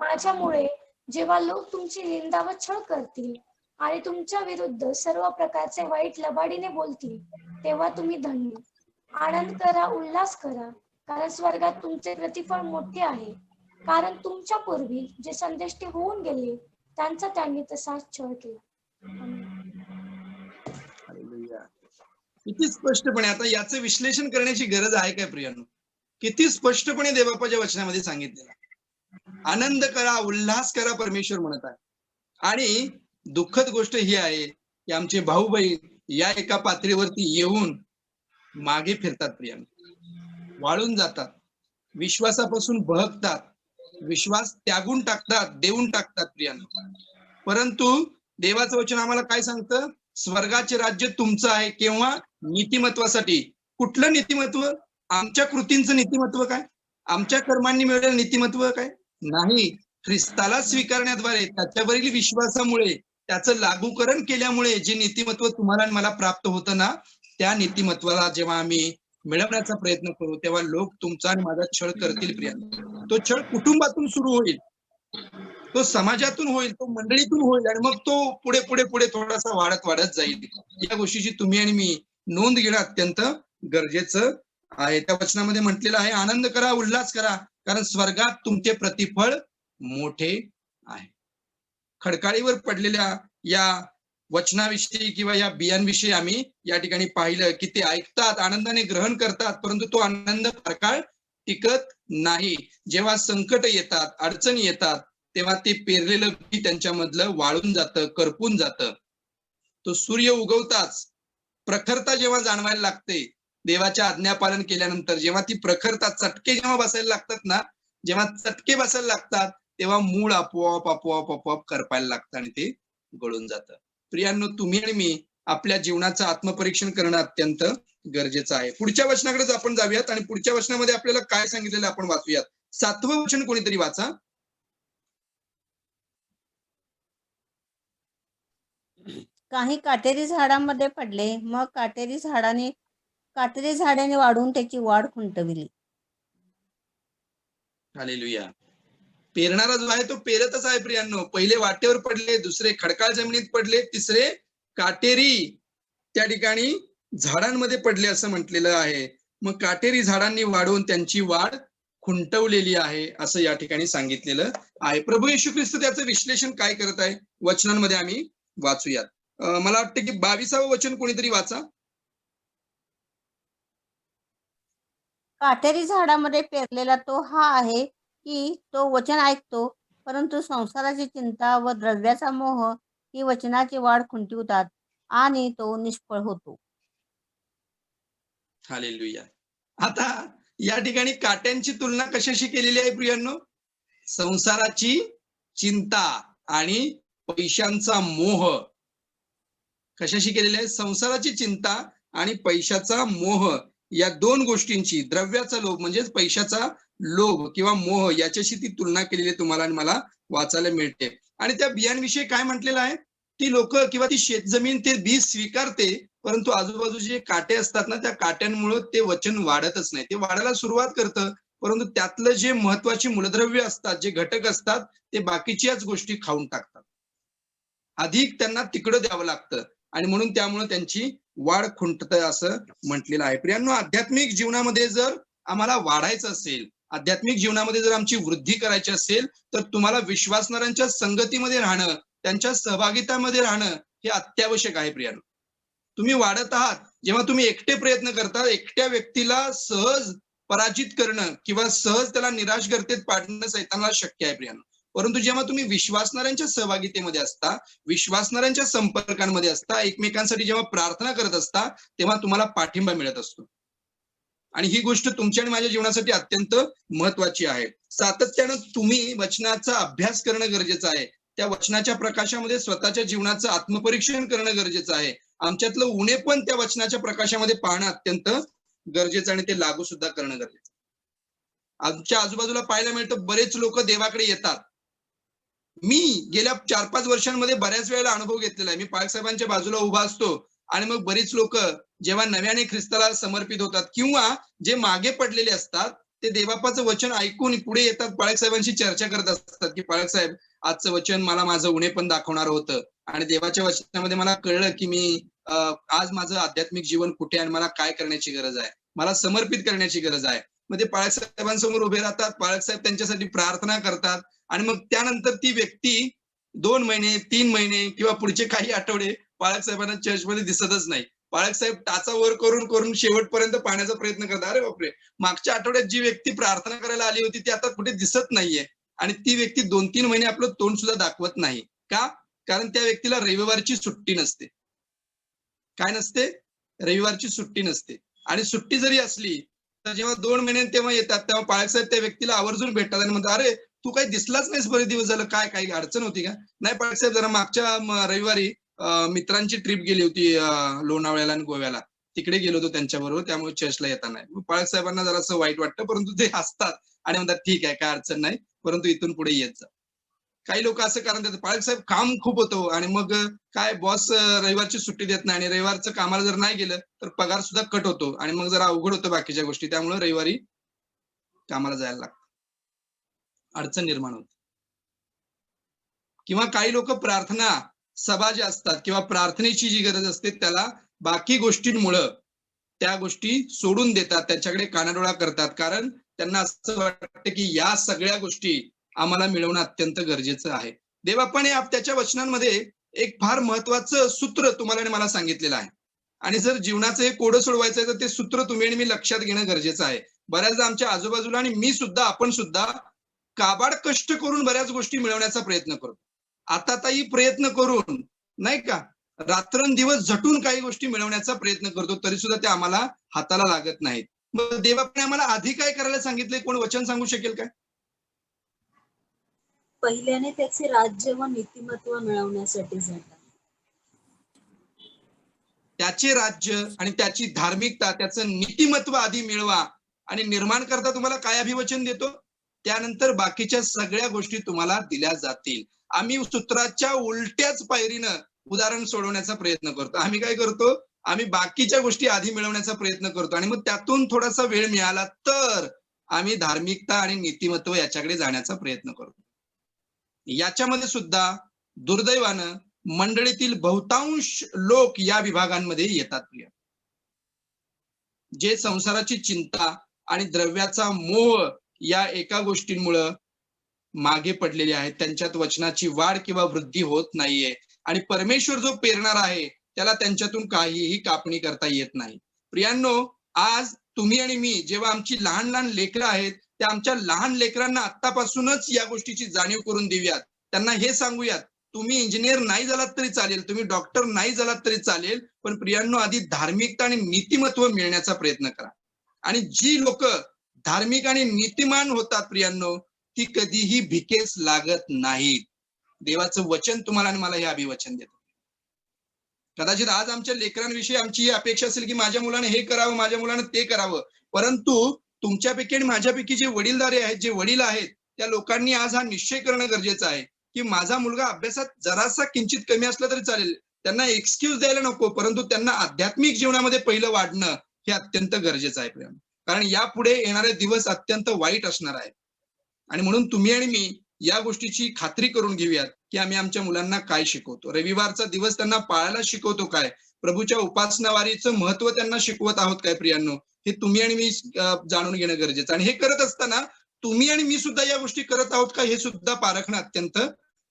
S6: माझ्यामुळे जेव्हा लोक तुमची निंदा व छळ करतील आणि तुमच्या विरुद्ध सर्व प्रकारचे वाईट लबाडीने बोलतील, तेव्हा तुम्ही धन्य. आनंद करा, उल्हास करा, कारण स्वर्गात तुमचे प्रतिफळ मोठे आहे. कारण तुमच्या पूर्वी जे संदेष्टे होऊन गेले त्यांचा त्यांनी तसाच छळ केला.
S1: किती स्पष्टपणे, आता याचं विश्लेषण करण्याची गरज आहे काय प्रियांनो? किती स्पष्टपणे देवबापाच्या वचनामध्ये सांगितलेलं. आनंद करा, उल्हास करा, परमेश्वर म्हणत आहे. आणि दुःखद गोष्ट ही आहे की आमचे भाऊ बहीण या एका पातळीवरती येऊन मागे फिरतात प्रियांनो, वाळून जातात, विश्वासापासून बहकतात, विश्वास त्यागून टाकतात, देऊन टाकतात प्रियांनो. परंतु देवाचं वचन आम्हाला काय सांगतं? स्वर्गाचे राज्य तुमचं आहे. केव्हा? नीतिमत्वासाठी. कुठलं नीतिमत्व? आमच्या कृतींचं नीतिमत्व काय? आमच्या कर्मांनी मिळवलेलं नीतिमत्व काय? नाही. ख्रिस्ताला स्वीकारण्याद्वारे, त्याच्यावरील विश्वासामुळे, त्याचं लागूकरण केल्यामुळे जे नीतिमत्व तुम्हाला आणि मला प्राप्त होतं ना, त्या नीतिमत्वाला जेव्हा आम्ही मिळवण्याचा प्रयत्न करू तेव्हा लोक तुमचा आणि माझा छळ करतील प्रियांनो. तो छळ कुटुंबातून सुरू होईल, तो समाजातून होईल, तो मंडळीतून होईल, आणि मग तो पुढे पुढे पुढे थोडासा वाढत जाईल. या गोष्टीची तुम्ही आणि मी नोंद घेणं अत्यंत गरजेचं आहे. त्या वचनामध्ये म्हटलेलं आहे, आनंद करा, उल्हास करा, कारण स्वर्गात तुमचे प्रतिफळ मोठे आहे. खडकाळीवर पडलेल्या या वचनाविषयी किंवा या बियांविषयी आम्ही या ठिकाणी पाहिलं की ते ऐकतात, आनंदाने ग्रहण करतात, परंतु तो आनंद फार काळ टिकत नाही. जेव्हा संकट येतात, अडचणी येतात, तेव्हा ते पेरलेलं बी त्यांच्यामधलं वाळून जातं, करपून जातं. तो सूर्य उगवताच प्रखरता जेव्हा जाणवायला लागते, देवाच्या आज्ञापालन केल्यानंतर जेव्हा ती प्रखरता, चटके जेव्हा बसायला लागतात ना, जेव्हा चटके बसायला लागतात तेव्हा मूळ आपोआप करपायला लागतं आणि ते गळून जातं. प्रियांनो, तुम्ही आणि मी आपल्या जीवनाचं आत्मपरीक्षण करणं अत्यंत गरजेचं आहे. पुढच्या वचनाकडेच आपण जाऊयात आणि पुढच्या वचनामध्ये आपल्याला काय सांगितलेलं आपण वाचूयात. 7वं वचन कोणीतरी वाचा.
S4: काही काटेरी झाडामध्ये पडले, मग काटेरी झाडाने वाढून त्याची वाढ खुंटविली.
S1: हालेलुया. पेरणारा जो आहे तो पेरतच आहे प्रियांनो. पहिले वाटेवर पडले, दुसरे खडकाळ जमिनीत पडले, तिसरे काटेरी त्या ठिकाणी झाडांमध्ये पडले असं म्हटलेलं आहे. मग काटेरी झाडांनी वाढून त्यांची वाढ खुंटवलेली आहे असं या ठिकाणी सांगितलेलं आहे. प्रभू येशू ख्रिस्त त्याचं विश्लेषण काय करत आहे वचनांमध्ये आम्ही वाचूयात. मला वाटतं की 22वं वचन कोणीतरी वाचा.
S4: काटेरी झाडामध्ये पेरलेला तो हा आहे की तो वचन ऐकतो, परंतु संसाराची चिंता व द्रव्याचा मोह ही वचनाची वाढ खुंटवितात आणि तो निष्फळ होतो.
S1: हालेलुया. आता या ठिकाणी काट्यांची तुलना कशाशी केलेली आहे प्रियांनो? संसाराची चिंता आणि पैशांचा मोह कशाशी केलेली आहे? संसाराची चिंता आणि पैशाचा मोह या दोन गोष्टींची, द्रव्याचा लोभ म्हणजेच पैशाचा लोभ किंवा मोह, याच्याशी ती तुलना केलेली तुम्हाला आणि मला वाचायला मिळते. आणि त्या बियांविषयी काय म्हटलेलं आहे? ती लोक किंवा ती शेतजमीन ते बी स्वीकारते, परंतु आजूबाजूचे जे काटे असतात ना, त्या काट्यांमुळे ते वचन वाढतच नाही. ते वाढायला सुरुवात करतं, परंतु त्यातलं जे महत्वाची मूलद्रव्य असतात, जे घटक असतात, ते बाकीच्याच गोष्टी खाऊन टाकतात. अधिक त्यांना तिकडं द्यावं लागतं आणि म्हणून त्यामुळे त्यांची वाढ खुंटते असं म्हटलेलं आहे. प्रियांनो, आध्यात्मिक जीवनामध्ये जर आम्हाला वाढायचं असेल, आध्यात्मिक जीवनामध्ये जर आमची वृद्धी करायची असेल, तर तुम्हाला विश्वासणाऱ्यांच्या संगतीमध्ये राहणं, त्यांच्या सहभागितामध्ये राहणं हे अत्यावश्यक आहे. प्रियांनो, तुम्ही वाढत आहात जेव्हा तुम्ही एकटे प्रयत्न करता, एकट्या व्यक्तीला सहज पराजित करणं किंवा सहज त्याला निराशगर्तेत पाडणं सैतानाला शक्य आहे प्रियांनो. परंतु जेव्हा तुम्ही विश्वासणाऱ्यांच्या सहभागितेमध्ये असता, विश्वासणाऱ्यांच्या संपर्कांमध्ये असता, एकमेकांसाठी जेव्हा प्रार्थना करत असता, तेव्हा तुम्हाला पाठिंबा मिळत असतो. आणि ही गोष्ट तुमच्या आणि माझ्या जीवनासाठी अत्यंत महत्वाची आहे. सातत्यानं तुम्ही वचनाचा अभ्यास करणं गरजेचं आहे. त्या वचनाच्या प्रकाशामध्ये स्वतःच्या जीवनाचं आत्मपरीक्षण करणं गरजेचं आहे. आमच्यातलं उणे पण त्या वचनाच्या प्रकाशामध्ये पाहणं अत्यंत गरजेचं आणि ते लागू सुद्धा करणं गरजेचं. आमच्या आजूबाजूला पाहायला मिळतं बरेच लोक देवाकडे येतात. मी गेल्या 4-5 वर्षांमध्ये बऱ्याच वेळेला अनुभव घेतलेला आहे. मी पाळक साहेबांच्या बाजूला उभा असतो आणि मग बरीच लोक जेव्हा नव्याने ख्रिस्ताला समर्पित होतात किंवा जे मागे पडलेले असतात ते देवबापाचं वचन ऐकून पुढे येतात, पाळक साहेबांशी चर्चा करत असतात की पाळक साहेब आजचं वचन मला माझं उणे पण दाखवणार होतं आणि देवाच्या वचनामध्ये मला कळलं की मी आज माझं आध्यात्मिक जीवन कुठे आणि मला काय करण्याची गरज आहे, मला समर्पित करण्याची गरज आहे. मग ते पाळक साहेबांसमोर उभे राहतात, पाळक साहेब त्यांच्यासाठी प्रार्थना करतात आणि मग त्यानंतर ती व्यक्ती 2 महिने 3 महिने किंवा पुढचे काही आठवडे पाळक साहेबांना चर्चमध्ये दिसतच नाही. पाळक साहेब टाचा वर करून करून शेवटपर्यंत पाहण्याचा प्रयत्न करतात. अरे बापरे, मागच्या आठवड्यात जी व्यक्ती प्रार्थना करायला आली होती ती आता कुठे दिसत नाहीये आणि ती व्यक्ती 2-3 महिने आपलं तोंड सुद्धा दाखवत नाही. का? कारण त्या व्यक्तीला रविवारची सुट्टी नसते. काय नसते? रविवारची सुट्टी नसते. आणि सुट्टी जरी असली तर जेव्हा 2 महिने तेव्हा येतात तेव्हा पाळक साहेब त्या व्यक्तीला आवर्जून भेटतात आणि म्हणतात, अरे तू काही दिसलाच नाहीस बरेच दिवस झालं, काय काही अडचण होती का? नाही पाळक साहेब, जरा मागच्या रविवारी मित्रांची ट्रिप गेली होती लोणावळ्याला आणि गोव्याला, तिकडे गेलो होतो त्यांच्याबरोबर, त्यामुळे चर्चला येता नाही. पाळक साहेबांना जरासं वाईट वाटतं परंतु ते हसतात आणि म्हणतात ठीक आहे, काय अडचण नाही, परंतु इथून पुढे येत जा. काही लोक असं कारण देतात, पाळक साहेब काम खूप होतो आणि मग काय बॉस रविवारची सुट्टी देत नाही आणि रविवारचं कामाला जर नाही गेलं तर पगार सुद्धा कट होतो आणि मग जरा अवघड होतं बाकीच्या गोष्टी, त्यामुळे रविवारी कामाला जायला लागतं, अडचण निर्माण होते. किंवा काही लोक प्रार्थना सभा ज्या असतात किंवा प्रार्थनेची जी गरज असते त्याला बाकी गोष्टींमुळं त्या गोष्टी सोडून देतात, त्यांच्याकडे कानाडोळा करतात, कारण त्यांना असं वाटतं की या सगळ्या गोष्टी आम्हाला मिळवणं अत्यंत गरजेचं आहे. देवबापाने त्याच्या वचनांमध्ये एक फार महत्वाचं सूत्र तुम्हाला आणि मला सांगितलेलं आहे आणि जर जीवनाचं हे कोडं सोडवायचं आहे तर ते सूत्र तुम्ही आणि मी लक्षात घेणं गरजेचं आहे. बऱ्याचदा आमच्या आजूबाजूला आणि मी सुद्धा, आपण सुद्धा काबाड कष्ट करून बऱ्याच गोष्टी मिळवण्याचा प्रयत्न करतो. आता ताई प्रयत्न करून नाही का रात्रंदिवस झटून काही गोष्टी मिळवण्याचा प्रयत्न करतो तरी सुद्धा ते आम्हाला हाताला लागत नाहीत. मग देवाने आम्हाला आधी काय करायला सांगितले, कोण वचन सांगू शकेल काय?
S7: पहिल्याने त्याचे राज्य व नीतिमत्व मिळवण्यासाठी झटा.
S1: त्याचे राज्य आणि त्याची धार्मिकता, त्याचं नीतिमत्व आधी मिळवा आणि निर्माण करता तुम्हाला काय अभिवचन देतो, त्यानंतर बाकीच्या सगळ्या गोष्टी तुम्हाला दिल्या जातील. आम्ही सूत्राच्या उलट्याच पायरीनं उदाहरण सोडवण्याचा प्रयत्न करतो. आम्ही काय करतो, आम्ही बाकीच्या गोष्टी आधी मिळवण्याचा प्रयत्न करतो आणि मग त्यातून थोडासा वेळ मिळाला तर आम्ही धार्मिकता आणि नीतिमत्व याच्याकडे जाण्याचा प्रयत्न करतो. याच्यामध्ये सुद्धा दुर्दैवानं मंडळीतील बहुतांश लोक या विभागांमध्ये येतात. प्रिय, जे संसाराची चिंता आणि द्रव्याचा मोह या एका गोष्टींमुळे मागे पडलेले आहेत, त्यांच्यात वचनाची वाढ किंवा वृद्धी होत नाहीये आणि परमेश्वर जो पेरणार आहे त्याला त्यांच्यातून काहीही कापणी करता येत नाही. प्रियांनो, आज तुम्ही आणि मी जेव्हा आमची लहान लहान लेकरं आहेत त्या आमच्या लहान लेकरांना आतापासूनच या गोष्टीची जाणीव करून देऊयात. त्यांना हे सांगूयात, तुम्ही इंजिनियर नाही झालात तरी चालेल, तुम्ही डॉक्टर नाही झालात तरी चालेल, पण प्रियांनो आधी धार्मिकता आणि नीतिमत्व मिळण्याचा प्रयत्न करा. आणि जी लोक धार्मिक आणि नीतिमान होतात प्रियांनो, ती कधीही भिकेस लागत नाहीत. देवाचं वचन तुम्हाला आणि मला हे अभिवचन देतं. कदाचित आज आमच्या लेकरांविषयी आमची ही अपेक्षा असेल की माझ्या मुलाने हे करावं, माझ्या मुलाने ते करावं, परंतु तुमच्यापैकी आणि माझ्यापैकी जे वडीलधारे आहेत, जे वडील आहेत, त्या लोकांनी आज हा निश्चय करणं गरजेचं आहे की माझा मुलगा अभ्यासात जरासा किंचित कमी असला तरी चालेल, त्यांना एक्सक्यूज द्यायला नको, परंतु त्यांना आध्यात्मिक जीवनामध्ये पहिलं वाढणं हे अत्यंत गरजेचं आहे. कारण यापुढे येणारे दिवस अत्यंत वाईट असणार आहेत आणि म्हणून तुम्ही आणि मी या गोष्टीची खात्री करून घेऊयात की आम्ही आमच्या मुलांना काय शिकवतो. रविवारचा दिवस त्यांना पाळायला शिकवतो काय, प्रभूच्या उपासनावारीचं महत्व त्यांना शिकवत आहोत काय प्रियांनो, हे तुम्ही आणि मी जाणून घेणं गरजेचं. आणि हे करत असताना तुम्ही आणि मी सुद्धा या गोष्टी करत आहोत का हे सुद्धा पारखणं अत्यंत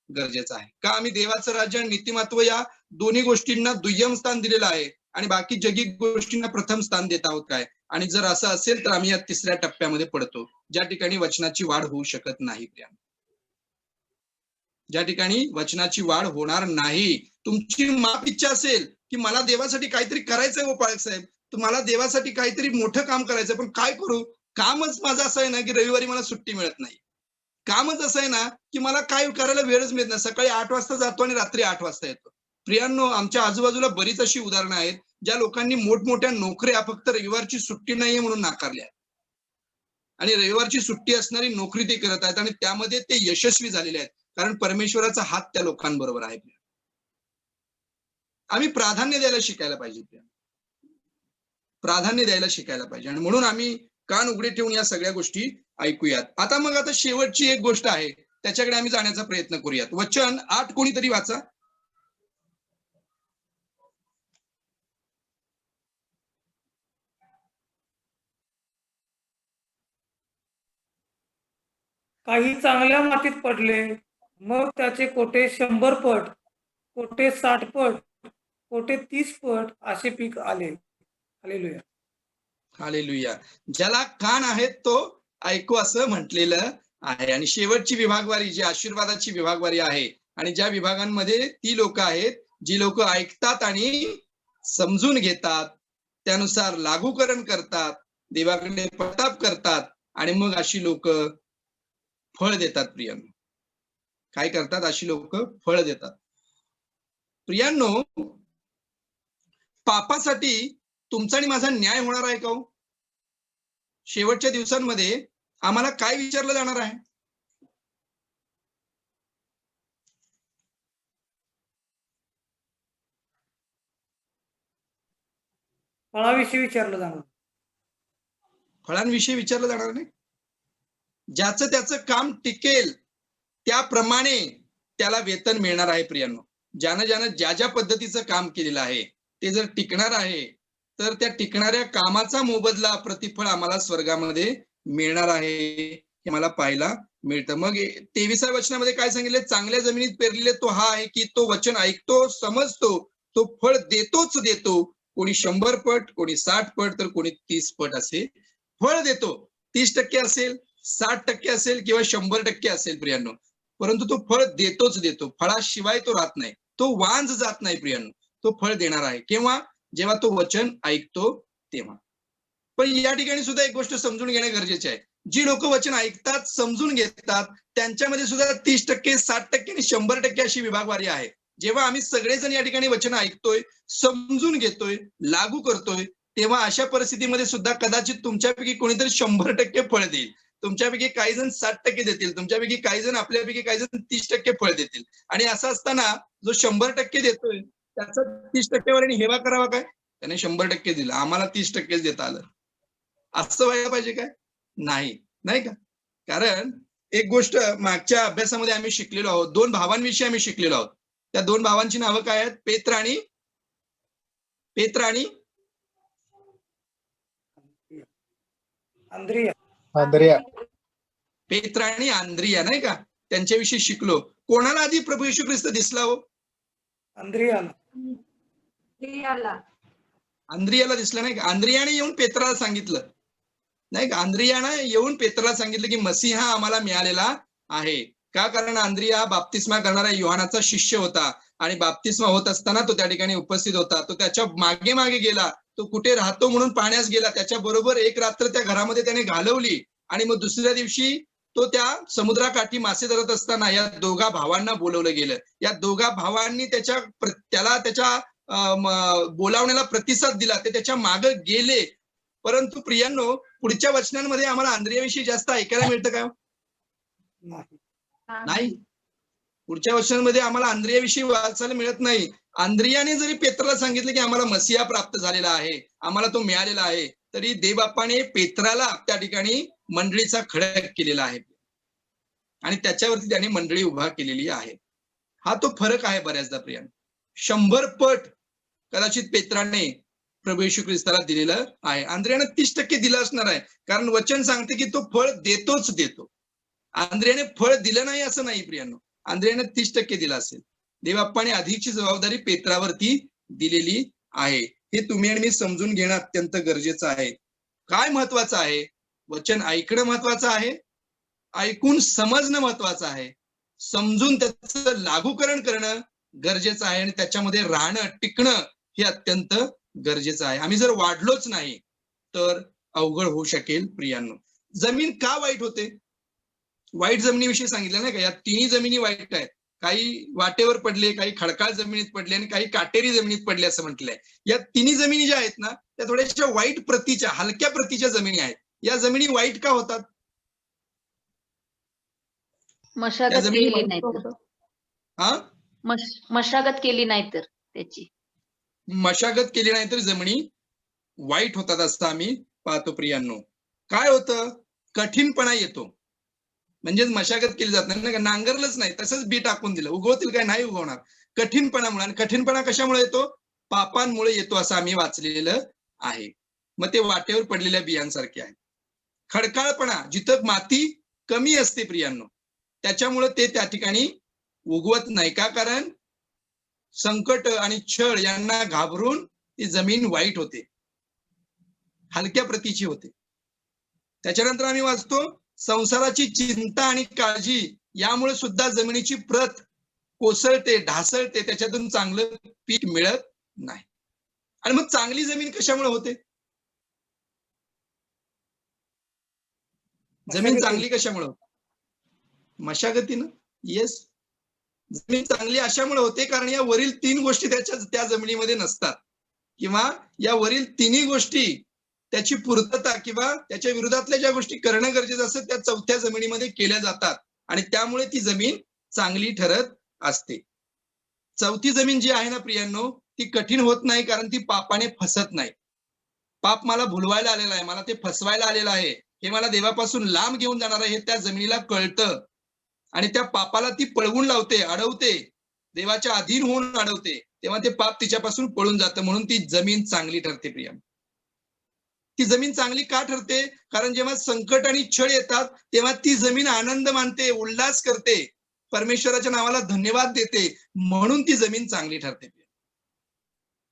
S1: गरजेचं आहे. का आम्ही देवाचं राज्य आणि नीतिमत्व या दोन्ही गोष्टींना दुय्यम स्थान दिलेलं आहे आणि बाकी जगिक गोष्टींना प्रथम स्थान देत आहोत काय? आणि जर असं असेल तर आम्ही या तिसऱ्या टप्प्यामध्ये पडतो, ज्या ठिकाणी वचनाची वाढ होऊ शकत नाही. ज्या ठिकाणी वचनाची वाढ होणार नाही. तुमची माप इच्छा असेल की मला देवासाठी काहीतरी करायचंय गोपाळक साहेब, तुम्हाला देवासाठी काहीतरी मोठं काम करायचंय, पण काय करू? कामच माझं असं आहे ना की रविवारी मला सुट्टी मिळत नाही. कामच असं आहे ना की मला काय करायला वेळच मिळत नाही. सकाळी 8 वाजता जातो आणि रात्री 8 वाजता येतो. प्रियांनो, आमच्या आजूबाजूला बरीच अशी उदाहरणं आहेत ज्या लोकांनी मोठमोठ्या नोकऱ्या फक्त रविवारची सुट्टी नाहीये म्हणून नाकारल्या आणि रविवारची सुट्टी असणारी नोकरी ते करत आहेत आणि त्यामध्ये ते यशस्वी झालेले आहेत, कारण परमेश्वराचा हात त्या लोकांबरोबर आहे. आम्ही प्राधान्य द्यायला शिकायला पाहिजे, प्राधान्य द्यायला शिकायला पाहिजे आणि म्हणून आम्ही कान उघडे ठेवून या सगळ्या गोष्टी ऐकूयात. आता शेवटची एक गोष्ट आहे, त्याच्याकडे आम्ही जाण्याचा प्रयत्न करूयात. वचन 8 कोणीतरी वाचा.
S8: काही चांगल्या मातीत पडले, मग त्याचे कोठे 100 पट, कोठे 60 पट, कोठे 30 पट असे पीक आले. हालेलुया.
S1: हालेलुया. ज्याला कान आहेत तो ऐकू असं म्हटलेलं आहे. आणि शेवटची विभागवारी जी आशीर्वादाची विभागवारी आहे आणि ज्या विभागांमध्ये ती लोक आहेत जी लोक ऐकतात आणि समजून घेतात, त्यानुसार लागूकरण करतात, देवाकडे प्रताप करतात आणि मग अशी लोक फळ देतात. प्रियांनो, काय करतात? अशी लोक फळ देतात. प्रियांनो, पापासाठी तुमचा आणि माझा न्याय होणार आहे का? शेवटच्या दिवसांमध्ये आम्हाला काय विचारलं जाणार आहे?
S8: फळाविषयी विचारलं जाणार.
S1: फळांविषयी विचारलं जाणार नाही. ज्याचं त्याचं काम टिकेल त्याप्रमाणे त्याला वेतन मिळणार आहे. प्रियांनो, ज्यानं ज्या ज्या पद्धतीचं काम केलेलं आहे ते जर टिकणार आहे तर त्या टिकणाऱ्या कामाचा मोबदला, प्रतिफळ आम्हाला स्वर्गामध्ये मिळणार आहे, हे मला पाहायला मिळतं. मग 23व्या वचनामध्ये काय सांगितले? चांगल्या जमिनीत पेरलेले तो हा आहे की तो वचन ऐकतो, समजतो, तो फळ देतोच देतो. कोणी 100 पट, कोणी 60 पट, तर कोणी 30 पट असे फळ देतो. 30% असेल, 60% असेल किंवा 100% असेल प्रियांनो, परंतु तो फळ देतोच देतो. फळाशिवाय तो राहत नाही, तो वांज जात नाही. प्रियांनो, तो फळ देणार आहे. केव्हा? जेव्हा तो वचन ऐकतो तेव्हा. पण या ठिकाणी सुद्धा एक गोष्ट समजून घेणे गरजेचे आहे. जी लोक वचन ऐकतात, समजून घेतात, त्यांच्यामध्ये सुद्धा 30%, 60% आणि 100% अशी विभागवारी आहे. जेव्हा आम्ही सगळेजण या ठिकाणी वचन ऐकतोय, समजून घेतोय, लागू करतोय, तेव्हा अशा परिस्थितीमध्ये सुद्धा कदाचित तुमच्यापैकी कोणीतरी 100% फळ देईल, तुमच्यापैकी काही जण 60% देतील, तुमच्यापैकी काही जण, आपल्यापैकी काही जण 30% फळ देतील. आणि असं असताना जो 100% देतोय त्याचा 30% वर हेवा करावा काय? त्याने 100% दिलं, आम्हाला 30% देता आलं, असं व्हायला पाहिजे काय? नाही, नाही का? कारण एक गोष्ट मागच्या अभ्यासामध्ये आम्ही शिकलेलो आहोत, 2 भावांविषयी आम्ही शिकलेलो आहोत. त्या 2 भावांची नावं काय आहेत? पेत्र आणि
S8: अंद्रिया.
S1: पेत्र आणि आंद्रिया, नाही का? त्यांच्याविषयी शिकलो. कोणाला आधी प्रभू येशू ख्रिस्त दिसला हो? आंद्रियाला दिसला, नाही का? आंद्रियाने येऊन पेत्राला सांगितलं, नाही का? आंद्रियाने येऊन पेत्राला सांगितलं की मसीहा आम्हाला मिळालेला आहे. का? कारण आंद्रिया बाप्तिस्मा करणारा योहानाचा शिष्य होता आणि बाप्तिस्मा होत असताना तो त्या ठिकाणी उपस्थित होता. तो त्याच्या मागे मागे गेला, तो कुठे राहतो म्हणून पाहण्यास गेला. त्याच्या बरोबर एक रात्र त्या घरामध्ये त्याने घालवली आणि मग दुसऱ्या दिवशी तो त्या समुद्राकाठी मासे धरत असताना या दोघा भावांना बोलवलं गेलं. या दोघा भावांनी त्याला त्याच्या बोलावण्याला प्रतिसाद दिला, ते त्याच्या मागे गेले. परंतु प्रियांनो, पुढच्या वचनांमध्ये आम्हाला आंद्रियाविषयी जास्त ऐकायला मिळतं का? नाही. पुढच्या वचनांमध्ये आम्हाला आंद्रियाविषयी वाचायला मिळत नाही. आंद्रियाने जरी पेत्राला सांगितलं की आम्हाला मसीहा प्राप्त झालेला आहे, आम्हाला तो मिळालेला आहे, तरी देवबापाने पेत्राला त्या ठिकाणी मंडळीचा खडक केलेला आहे आणि त्याच्यावरती त्याने मंडळी उभा केलेली आहे. हा तो फरक आहे बऱ्याचदा प्रियांनो. 100 पट कदाचित पेत्राने प्रभू येशू ख्रिस्ताला दिलेलं आहे. आंद्रियाने 30% दिलं असणार आहे, कारण वचन सांगते की तो फळ देतोच देतो. आंद्रियाने फळ दिलं नाही असं नाही प्रियांनो, आंद्रियाने 30% दिला असेल. देवबापाने अधिकची जबाबदारी पेत्रावरती दिलेली आहे. हे तुम्ही आणि मी समजून घेणं अत्यंत गरजेचं आहे. काय महत्वाचं आहे? वचन ऐकणं महत्वाचं आहे, ऐकून समजणं महत्वाचं आहे, समजून त्याचं लागूकरण करणं गरजेचं आहे आणि त्याच्यामध्ये राहणं टिकणं हे अत्यंत गरजेचं आहे. आम्ही जर वाढलोच नाही तर अवघड होऊ शकेल प्रियांनो. जमीन का वाईट होते? वाईट जमिनीविषयी सांगितलं नाही का, या तिन्ही जमिनी वाईट आहेत. काही वाटेवर पडले, काही खडकाळ जमिनीत पडले आणि काही काटेरी जमिनीत पडले असं म्हटलंय. या तिन्ही जमिनी ज्या आहेत ना त्या थोड्याशा वाईट प्रतीच्या, हलक्या प्रतीच्या जमिनी आहेत. या जमिनी वाईट का होतात?
S9: मशागत
S1: जमिनी
S9: केली नाही तर.
S1: हा,
S9: मशागत केली नाही तर त्याची.
S1: मशागत केली नाही तर जमिनी वाईट होतात असं आम्ही पाहतो प्रियांनो. काय होतं? कठीणपणा येतो. म्हणजेच मशागत केली जात नाही ना, नांगरलंच नाही तसंच बी टाकून दिलं, उगवतील काय? नाही उगवणार. कठीणपणामुळे. आणि कठीणपणा कशामुळे येतो? पापांमुळे येतो असं आम्ही वाचलेलं आहे. मग ते वाटेवर पडलेल्या बियांसारखे आहे. खडकाळपणा, जिथं माती कमी असते प्रियांनो, त्याच्यामुळे ते त्या ठिकाणी उगवत नाही. का? कारण संकट आणि छळ यांना घाबरून ती जमीन वाईट होते, हलक्या प्रतीची होते. त्याच्यानंतर आम्ही वाचतो संसाराची चिंता आणि काळजी यामुळे सुद्धा जमिनीची प्रत कोसळते, ढासळते, त्याच्यातून चांगलं पीक मिळत नाही. आणि मग चांगली जमीन कशामुळे होते? जमीन चांगली कशामुळे होते? मशागतीनं. येस, जमीन चांगली अशामुळे होते कारण या वरील 3 गोष्टी त्या जमिनीमध्ये नसतात, किंवा या वरील तिन्ही गोष्टी त्याची पूर्तता किंवा त्याच्या विरोधातल्या ज्या गोष्टी करणं गरजेचं असतं त्या चौथ्या जमिनीमध्ये केल्या जातात आणि त्यामुळे ती जमीन चांगली ठरत असते. चौथी जमीन जी आहे ना प्रियांनो, ती कठीण होत नाही कारण ती पापाने फसत नाही. पाप मला भुलवायला आलेला आहे, मला ते फसवायला आलेलं आहे, हे मला देवापासून लांब घेऊन जाणार आहे हे त्या जमिनीला कळतं आणि त्या पापाला ती पळवून लावते, अडवते, देवाच्या अधीन होऊन अडवते. तेव्हा ते पाप तिच्यापासून पळून जातं. म्हणून ती जमीन चांगली ठरते प्रियांनो. ती जमीन चांगली का ठरते? कारण जेव्हा संकट आणि छळ येतात तेव्हा ती जमीन आनंद मानते, उल्हास करते, परमेश्वराच्या नावाला धन्यवाद देते, म्हणून ती जमीन चांगली ठरते.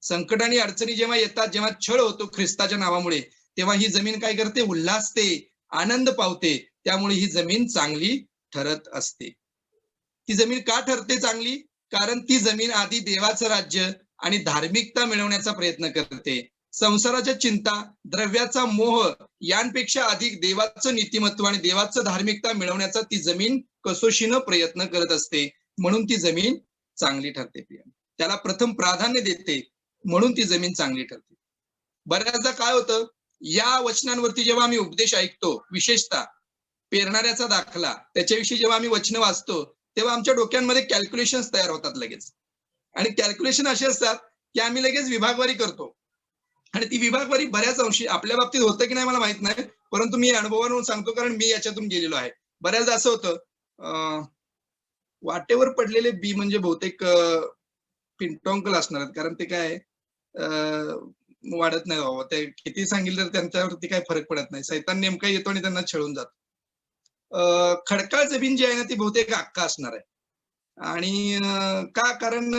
S1: संकट आणि अडचणी जेव्हा येतात, जेव्हा छळ होतो ख्रिस्ताच्या नावामुळे, तेव्हा ही जमीन काय करते? उल्हासते, आनंद पावते. त्यामुळे ही जमीन चांगली ठरत असते. ती जमीन का ठरते चांगली? कारण ती जमीन आधी देवाचं राज्य आणि धार्मिकता मिळवण्याचा प्रयत्न करते. संसाराच्या चिंता, द्रव्याचा मोह यांपेक्षा अधिक देवाचं नीतिमत्व आणि देवाचं धार्मिकता मिळवण्याचा ती जमीन कसोशीनं प्रयत्न करत असते. म्हणून ती जमीन चांगली ठरते. त्याला प्रथम प्राधान्य देते, म्हणून ती जमीन चांगली ठरते. बऱ्याचदा काय होतं, या वचनांवरती जेव्हा आम्ही उपदेश ऐकतो, विशेषतः पेरणाऱ्याचा दाखला, त्याच्याविषयी जेव्हा आम्ही वचन वाचतो तेव्हा आमच्या डोक्यांमध्ये कॅल्क्युलेशन्स तयार होतात लगेच. आणि कॅल्क्युलेशन असे असतात की आम्ही लगेच विभागवारी करतो. आणि ती विभागवारी बऱ्याच अंशी आपल्या बाबतीत होतं की नाही मला माहित नाही, परंतु मी अनुभवावरून सांगतो कारण मी याच्यातून गेलेलो आहे. बऱ्याचदा असं होतं, वाटेवर पडलेले बी म्हणजे बहुतेक पिंटॉंकल असणार आहेत, कारण ते काय वाढत नाही बाबा. ते किती सांगितलं तर त्यांच्यावरती काही फरक पडत नाही. सैतान नेमका येतो आणि त्यांना छळून जातो. खडकाळ जमीन जी आहे ना ती बहुतेक अक्का असणार आहे. आणि का? कारण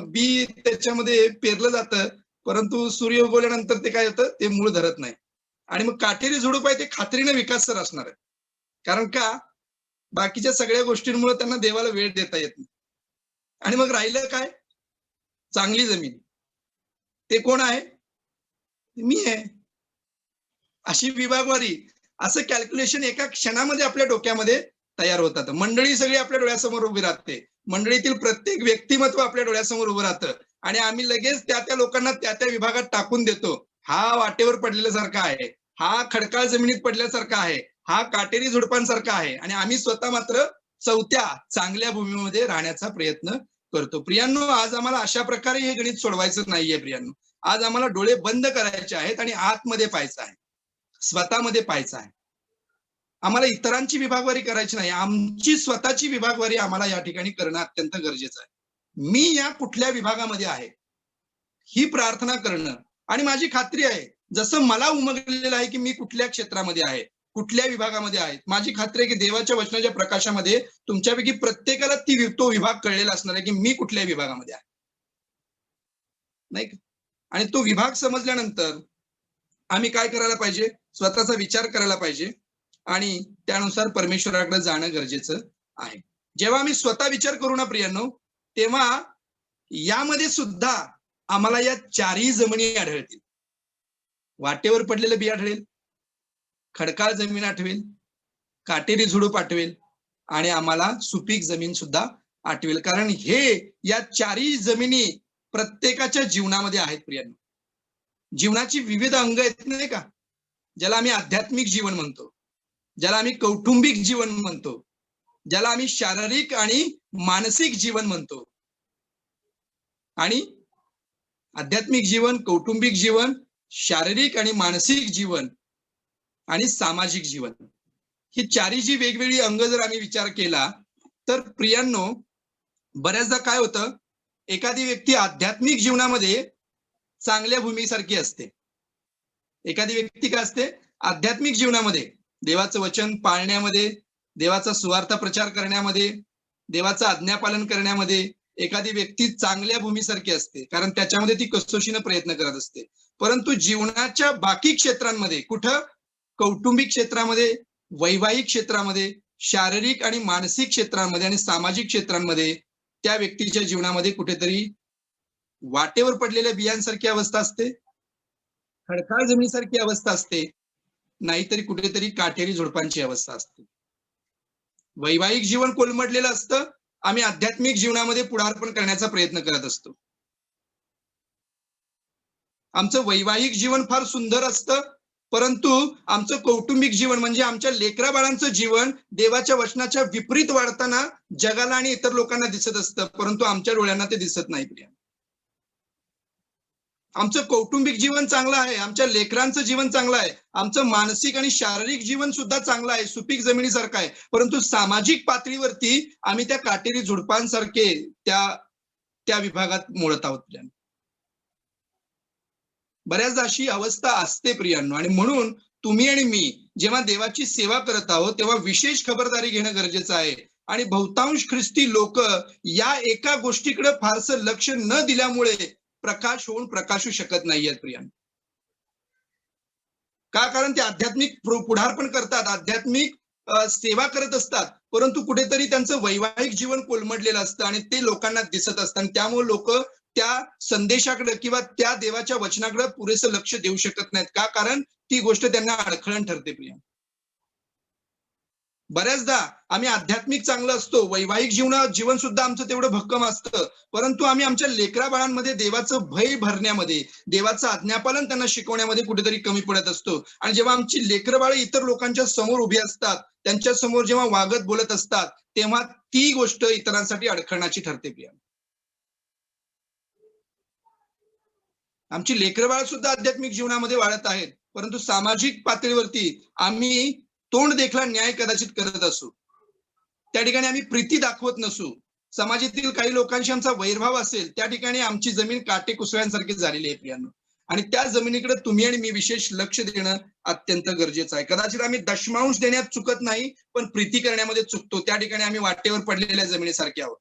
S1: बी त्याच्यामध्ये पेरलं जातं, परंतु सूर्य उगवल्यानंतर ते काय होतं, ते मूळ धरत नाही. आणि मग काटेरी झुडूप आहे ते खात्रीने विकाससर असणार आहे. कारण का? बाकीच्या सगळ्या गोष्टींमुळे त्यांना देवाला वेळ देता येत नाही. आणि मग राहिलं काय? चांगली जमीन. ते कोण आहे? मी आहे. अशी विभागवारी, असं कॅल्क्युलेशन एका क्षणामध्ये आपल्या डोक्यामध्ये तयार होतात. मंडळी सगळी आपल्या डोळ्यासमोर उभी राहते, मंडळीतील प्रत्येक व्यक्तिमत्व आपल्या डोळ्यासमोर उभं राहतं आणि आम्ही लगेच त्या लोकांना त्या विभागात टाकून देतो. हा वाटेवर पडलेल्यासारखा आहे, हा खडकाळ जमिनीत पडल्यासारखा आहे, हा काटेरी झुडपांसारखा आहे, आणि आम्ही स्वतः मात्र चौथ्या चांगल्या भूमीमध्ये राहण्याचा प्रयत्न करतो. प्रियांनो, आज आम्हाला अशा प्रकारे हे गणित सोडवायचं नाहीये प्रियांनो. आज आम्हाला डोळे बंद करायचे आहेत आणि आतमध्ये पाहायचं आहे, स्वतःमध्ये पाहायचं आहे. आम्हाला इतरांची विभागवारी करायची नाही, आमची स्वतःची विभागवारी आम्हाला या ठिकाणी करणं अत्यंत गरजेचं आहे. मी या कुठल्या विभागामध्ये आहे ही प्रार्थना करणं, आणि माझी खात्री आहे जसं मला उमगलेलं आहे की मी कुठल्या क्षेत्रामध्ये आहे, कुठल्या विभागामध्ये आहे, माझी खात्री आहे की देवाच्या वचनाच्या प्रकाशामध्ये तुमच्यापैकी प्रत्येकाला तो विभाग कळलेला असणार आहे की मी कुठल्या विभागामध्ये आहे, नाही का? आणि तो विभाग समजल्यानंतर आम्ही काय करायला पाहिजे? स्वतःचा विचार करायला पाहिजे आणि त्यानुसार परमेश्वराकडे जाणं गरजेचं आहे. जेव्हा आम्ही स्वतः विचार करू ना प्रियांनो, तेव्हा यामध्ये सुद्धा आम्हाला या चारही जमिनी आढळतील. वाटेवर पडलेलं बी आढळेल, खडकाळ जमीन आठवेल, काटेरी झुडूप आठवेल आणि आम्हाला सुपीक जमीन सुद्धा आठवेल. कारण हे या चारही जमिनी प्रत्येकाच्या जीवनामध्ये आहेत प्रियांनो. जीवनाची विविध अंग आहेत नाही का, ज्याला आम्ही आध्यात्मिक जीवन म्हणतो, ज्याला आम्ही कौटुंबिक जीवन म्हणतो, ज्याला आम्ही शारीरिक आणि मानसिक जीवन म्हणतो. आणि आध्यात्मिक जीवन, कौटुंबिक जीवन, शारीरिक आणि मानसिक जीवन आणि सामाजिक जीवन, ही चारही जी वेगवेगळी अंग जर आम्ही विचार केला तर प्रियांनो, बऱ्याचदा काय होतं, एखादी व्यक्ती आध्यात्मिक जीवनामध्ये चांगल्या भूमीसारखी असते. एखादी व्यक्ती काय असते, आध्यात्मिक जीवनामध्ये देवाचं वचन पाळण्यामध्ये, देवाचा सुवार्थ प्रचार करण्यामध्ये, देवाचं आज्ञापालन करण्यामध्ये एखादी व्यक्ती चांगल्या भूमीसारखी असते, कारण त्याच्यामध्ये ती कसोशीनं प्रयत्न करत असते. परंतु जीवनाच्या बाकी क्षेत्रांमध्ये, कुठं, कौटुंबिक क्षेत्रामध्ये, वैवाहिक क्षेत्रामध्ये, शारीरिक आणि मानसिक क्षेत्रांमध्ये आणि सामाजिक क्षेत्रांमध्ये त्या व्यक्तीच्या जीवनामध्ये कुठेतरी वाटेवर पडलेल्या बियांसारखी अवस्था असते, खडकाळ जमिनीसारखी अवस्था असते, नाहीतरी कुठेतरी काटेरी झुडपांची अवस्था असते. वैवाहिक जीवन कोलमडलेलं असतं, आम्ही आध्यात्मिक जीवनामध्ये पुढारपण करण्याचा प्रयत्न करत असतो. आमचं वैवाहिक जीवन फार सुंदर असतं, परंतु आमचं कौटुंबिक जीवन म्हणजे आमच्या लेकरा बाळांचं जीवन देवाच्या वचनाच्या विपरीत वाढताना जगाला आणि इतर लोकांना दिसत असतं, परंतु आमच्या डोळ्यांना ते दिसत नाही. आमचं कौटुंबिक जीवन चांगलं आहे, आमच्या लेकरांचं जीवन चांगलं आहे, आमचं मानसिक आणि शारीरिक जीवन सुद्धा चांगलं आहे, सुपीक जमिनीसारखं आहे, परंतु सामाजिक पातळीवरती आम्ही त्या काटेरी झुडपांसारखे त्या विभागात मोडत आहोत. बऱ्याचदा अशी अवस्था असते प्रियांनो. आणि म्हणून तुम्ही आणि मी जेव्हा देवाची सेवा करत आहोत तेव्हा विशेष खबरदारी घेणं गरजेचं आहे. आणि बहुतांश ख्रिस्ती लोक या एका गोष्टीकडे फारसं लक्ष न दिल्यामुळे प्रकाश होऊन प्रकाशू शकत नाहीयेत प्रियांनो. का? कारण ते आध्यात्मिक पुढारपण करतात, आध्यात्मिक सेवा करत असतात, परंतु कुठेतरी त्यांचं वैवाहिक जीवन कोलमडलेलं असतं आणि ते लोकांना दिसत असतं. आणि त्यामुळे लोक त्या संदेशाकडे किंवा त्या देवाच्या वचनाकडे पुरेसं लक्ष देऊ शकत नाहीत. का? कारण ती गोष्ट त्यांना अडखळण ठरते प्रिया. बऱ्याचदा आम्ही आध्यात्मिक चांगलं असतो, वैवाहिक जीवन सुद्धा आमचं तेवढं भक्कम असतं, परंतु आम्ही आमच्या लेकरा बाळांमध्ये देवाचं भय भरण्यामध्ये, देवाचं आज्ञापालन त्यांना शिकवण्यामध्ये कुठेतरी कमी पडत असतो. आणि जेव्हा आमची लेकरं बाळ इतर लोकांच्या समोर उभी असतात, त्यांच्या समोर जेव्हा वागत बोलत असतात, तेव्हा ती गोष्ट इतरांसाठी अडखळणाची ठरते प्रिया. आमची लेकरं बाळ सुद्धा आध्यात्मिक जीवनामध्ये वाढत आहेत, परंतु सामाजिक पातळीवरती आम्ही तोंड देखला न्याय कदाचित करत असू, त्या ठिकाणी आम्ही प्रीती दाखवत नसू, समाजातील काही लोकांशी आमचा वैरभाव असेल, त्या ठिकाणी आमची जमीन काटेकुसळ्यांसारखी झालेली आहे प्रियांनो. आणि त्या जमिनीकडे तुम्ही आणि मी विशेष लक्ष देणं अत्यंत गरजेचं आहे. कदाचित आम्ही दशमांश देण्यात चुकत नाही, पण प्रीती करण्यामध्ये चुकतो. त्या ठिकाणी आम्ही वाटेवर पडलेल्या जमिनीसारखे आहोत.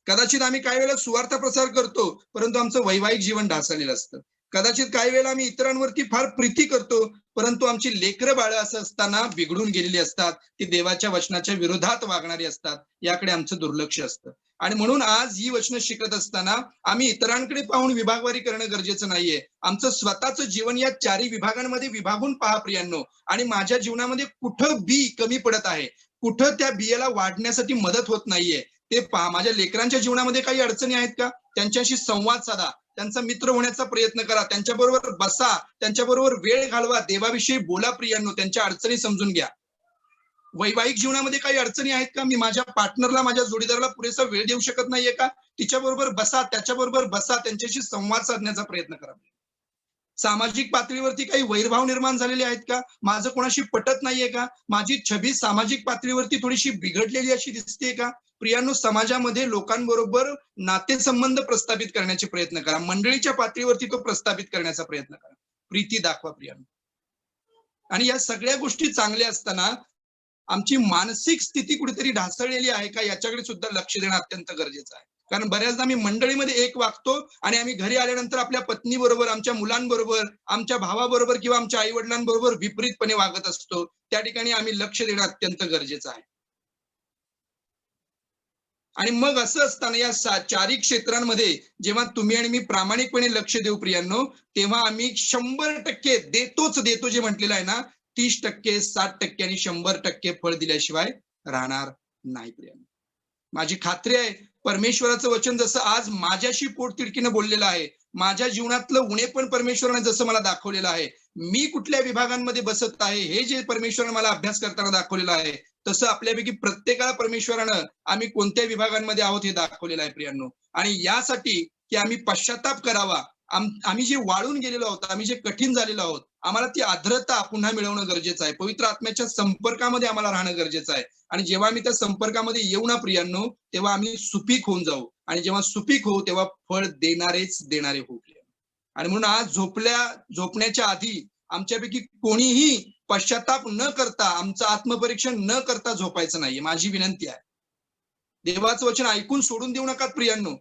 S1: कदाचित आम्ही काही वेळेला सुवार्थ प्रसार करतो, परंतु आमचं वैवाहिक जीवन ढासळलेलं असतं. कदाचित काही वेळेला आम्ही इतरांवरती फार प्रीती करतो, परंतु आमची लेकरं बाळं असं असताना बिघडून गेलेली असतात, ती देवाच्या वचनाच्या विरोधात वागणारी असतात, याकडे आमचं दुर्लक्ष असतं. आणि म्हणून आज ही वचनं शिकत असताना आम्ही इतरांकडे पाहून विभागवारी करणं गरजेचं नाहीये. आमचं स्वतःचं जीवन या चारही विभागांमध्ये विभागून पहा प्रियांनो. आणि माझ्या जीवनामध्ये कुठं बी कमी पडत आहे, कुठं त्या बियाला वाढण्यासाठी मदत होत नाहीये ते पहा. माझ्या लेकरांच्या जीवनामध्ये काही अडचणी आहेत का? त्यांच्याशी संवाद साधा, त्यांचा मित्र होण्याचा प्रयत्न करा, त्यांच्याबरोबर बसा, त्यांच्याबरोबर वेळ घालवा, देवाविषयी बोला प्रियांनो, त्यांच्या अडचणी समजून घ्या. वैवाहिक जीवनामध्ये काही अडचणी आहेत का? मी माझ्या पार्टनरला, माझ्या जोडीदाराला पुरेसा वेळ देऊ शकत नाहीये का? तिच्याबरोबर बसा, त्याच्याबरोबर बसा, त्यांच्याशी संवाद साधण्याचा प्रयत्न करा. सामाजिक पातळीवरती काही वैरभाव निर्माण झालेले आहेत का? माझं कोणाशी पटत नाहीये का? माझी छबी सामाजिक पातळीवरती थोडीशी बिघडलेली अशी दिसते का? प्रियांनो, समाजामध्ये लोकांबरोबर नातेसंबंध प्रस्थापित करण्याचे प्रयत्न करा. मंडळीच्या पातळीवरती तो प्रस्थापित करण्याचा प्रयत्न करा. प्रीती दाखवा प्रियांनो. आणि या सगळ्या गोष्टी चांगल्या असताना आमची मानसिक स्थिती कुठेतरी ढासळलेली आहे का, याच्याकडे सुद्धा लक्ष देणं अत्यंत गरजेचं आहे. कारण बऱ्याचदा आम्ही मंडळीमध्ये एक वागतो आणि आम्ही घरी आल्यानंतर आपल्या पत्नी बरोबर, आमच्या मुलांबरोबर, आमच्या भावाबरोबर किंवा आमच्या आई वडिलांबरोबर विपरीतपणे वागत असतो. त्या ठिकाणी आम्ही लक्ष देणं अत्यंत गरजेचं आहे. आणि मग असं असताना या चारही क्षेत्रांमध्ये जेव्हा तुम्ही आणि मी प्रामाणिकपणे लक्ष देऊ प्रियांनो, तेव्हा आम्ही 100% देतो जे म्हटलेलं आहे ना, 30%, 60% आणि 100% फळ दिल्याशिवाय राहणार नाही प्रियांनो. माझी खात्री आहे परमेश्वराचं वचन जसं आज माझ्याशी पोटतिडकीनं बोललेलं आहे, माझ्या जीवनातलं उणे पण परमेश्वराने जसं मला दाखवलेलं आहे, मी कुठल्या विभागांमध्ये बसत आहे हे जे परमेश्वराने मला अभ्यास करताना दाखवलेलं आहे, तसं आपल्यापैकी प्रत्येकाला परमेश्वरानं आम्ही कोणत्या विभागांमध्ये आहोत हे दाखवलेलं आहे प्रियांनो. आणि यासाठी की आम्ही पश्चाताप करावा, आम्ही जे वाळून गेलेलो आहोत, आम्ही जे कठीण झालेलो आहोत, आम्हाला ती आर्द्रता पुन्हा मिळवणं गरजेचं आहे. पवित्र आत्म्याच्या संपर्कामध्ये आम्हाला राहणं गरजेचं आहे. आणि जेव्हा आम्ही त्या संपर्कामध्ये येऊ ना प्रियांनो, तेव्हा आम्ही सुपीक होऊन जाऊ. आणि जेव्हा सुपीक होऊ तेव्हा फळ देणारे होऊ. आणि म्हणून आज झोपण्याच्या आधी आमच्यापैकी कोणीही पश्चाताप न करता, आमचं आत्मपरीक्षण न करता झोपायचं नाहीये, माझी विनंती आहे. देवाचं वचन ऐकून सोडून देऊ नका प्रियांनो.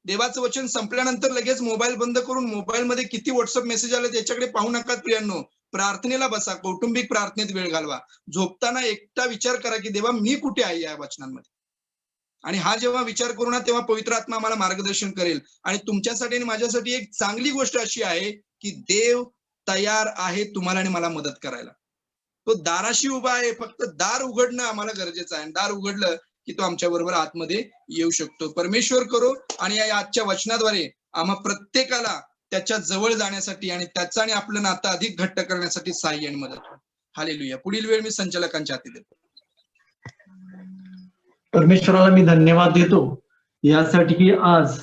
S1: देवाचं वचन संपल्यानंतर लगेच मोबाईल बंद करून मोबाईलमध्ये किती व्हॉट्सअप मेसेज आले त्याच्याकडे पाहू नका प्रियांनो. प्रार्थनेला बसा, कौटुंबिक प्रार्थनेत वेळ घालवा. झोपताना एकटा विचार करा की देवा मी कुठे आहे या वचनांमध्ये. आणि हा जेव्हा विचार करू ना तेव्हा पवित्र आत्मा आम्हाला मार्गदर्शन करेल. आणि तुमच्यासाठी आणि माझ्यासाठी एक चांगली गोष्ट अशी आहे की देव तयार आहे तुम्हाला आणि मला मदत करायला. तो दाराशी उभा आहे, फक्त दार उघडणं आम्हाला गरजेचं आहे. दार उघडलं की तो आमच्या बरोबर आतमध्ये येऊ शकतो. परमेश्वर करो आणि या आजच्या वचनाद्वारे आम्हा प्रत्येकाला त्याच्या जवळ जाण्यासाठी आणि त्याचं आणि आपलं नातं अधिक घट्ट करण्यासाठी सहाय्य आणि मदत होईल. हालेलुया. पुढील वेळ मी संचालकांच्या हाती देतो.
S3: परमेश्वराला मी धन्यवाद देतो यासाठी की आज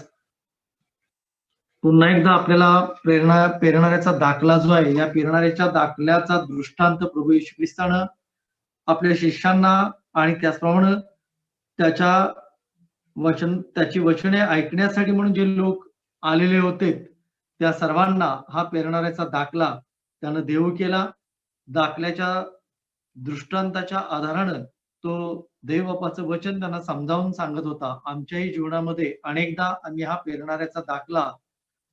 S3: पुन्हा एकदा आपल्याला पेरणाऱ्याचा दाखला जो आहे, या पेरणाऱ्याच्या दाखल्याचा दृष्टांत प्रभू येशू ख्रिस्तानं आपल्या शिष्यांना आणि त्याचप्रमाणे त्याची वचने ऐकण्यासाठी म्हणून जे लोक आलेले होते त्या सर्वांना हा पेरणाऱ्याचा दाखला त्यानं देऊ केला. दाखल्याच्या दृष्टांताच्या आधारानं तो देवबापाचं वचन त्यांना समजावून सांगत होता. आमच्याही जीवनामध्ये अनेकदा आम्ही हा पेरणाऱ्याचा दाखला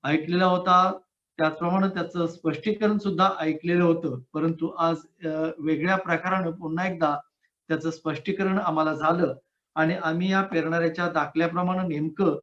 S3: ऐकलेला होता, त्याचप्रमाणे त्याचं स्पष्टीकरण सुद्धा ऐकलेलं होतं. परंतु आज वेगळ्या प्रकारानं पुन्हा एकदा त्याचं स्पष्टीकरण आम्हाला झालं आणि आम्ही या पेरणाऱ्याच्या दाखल्याप्रमाणे नेमकं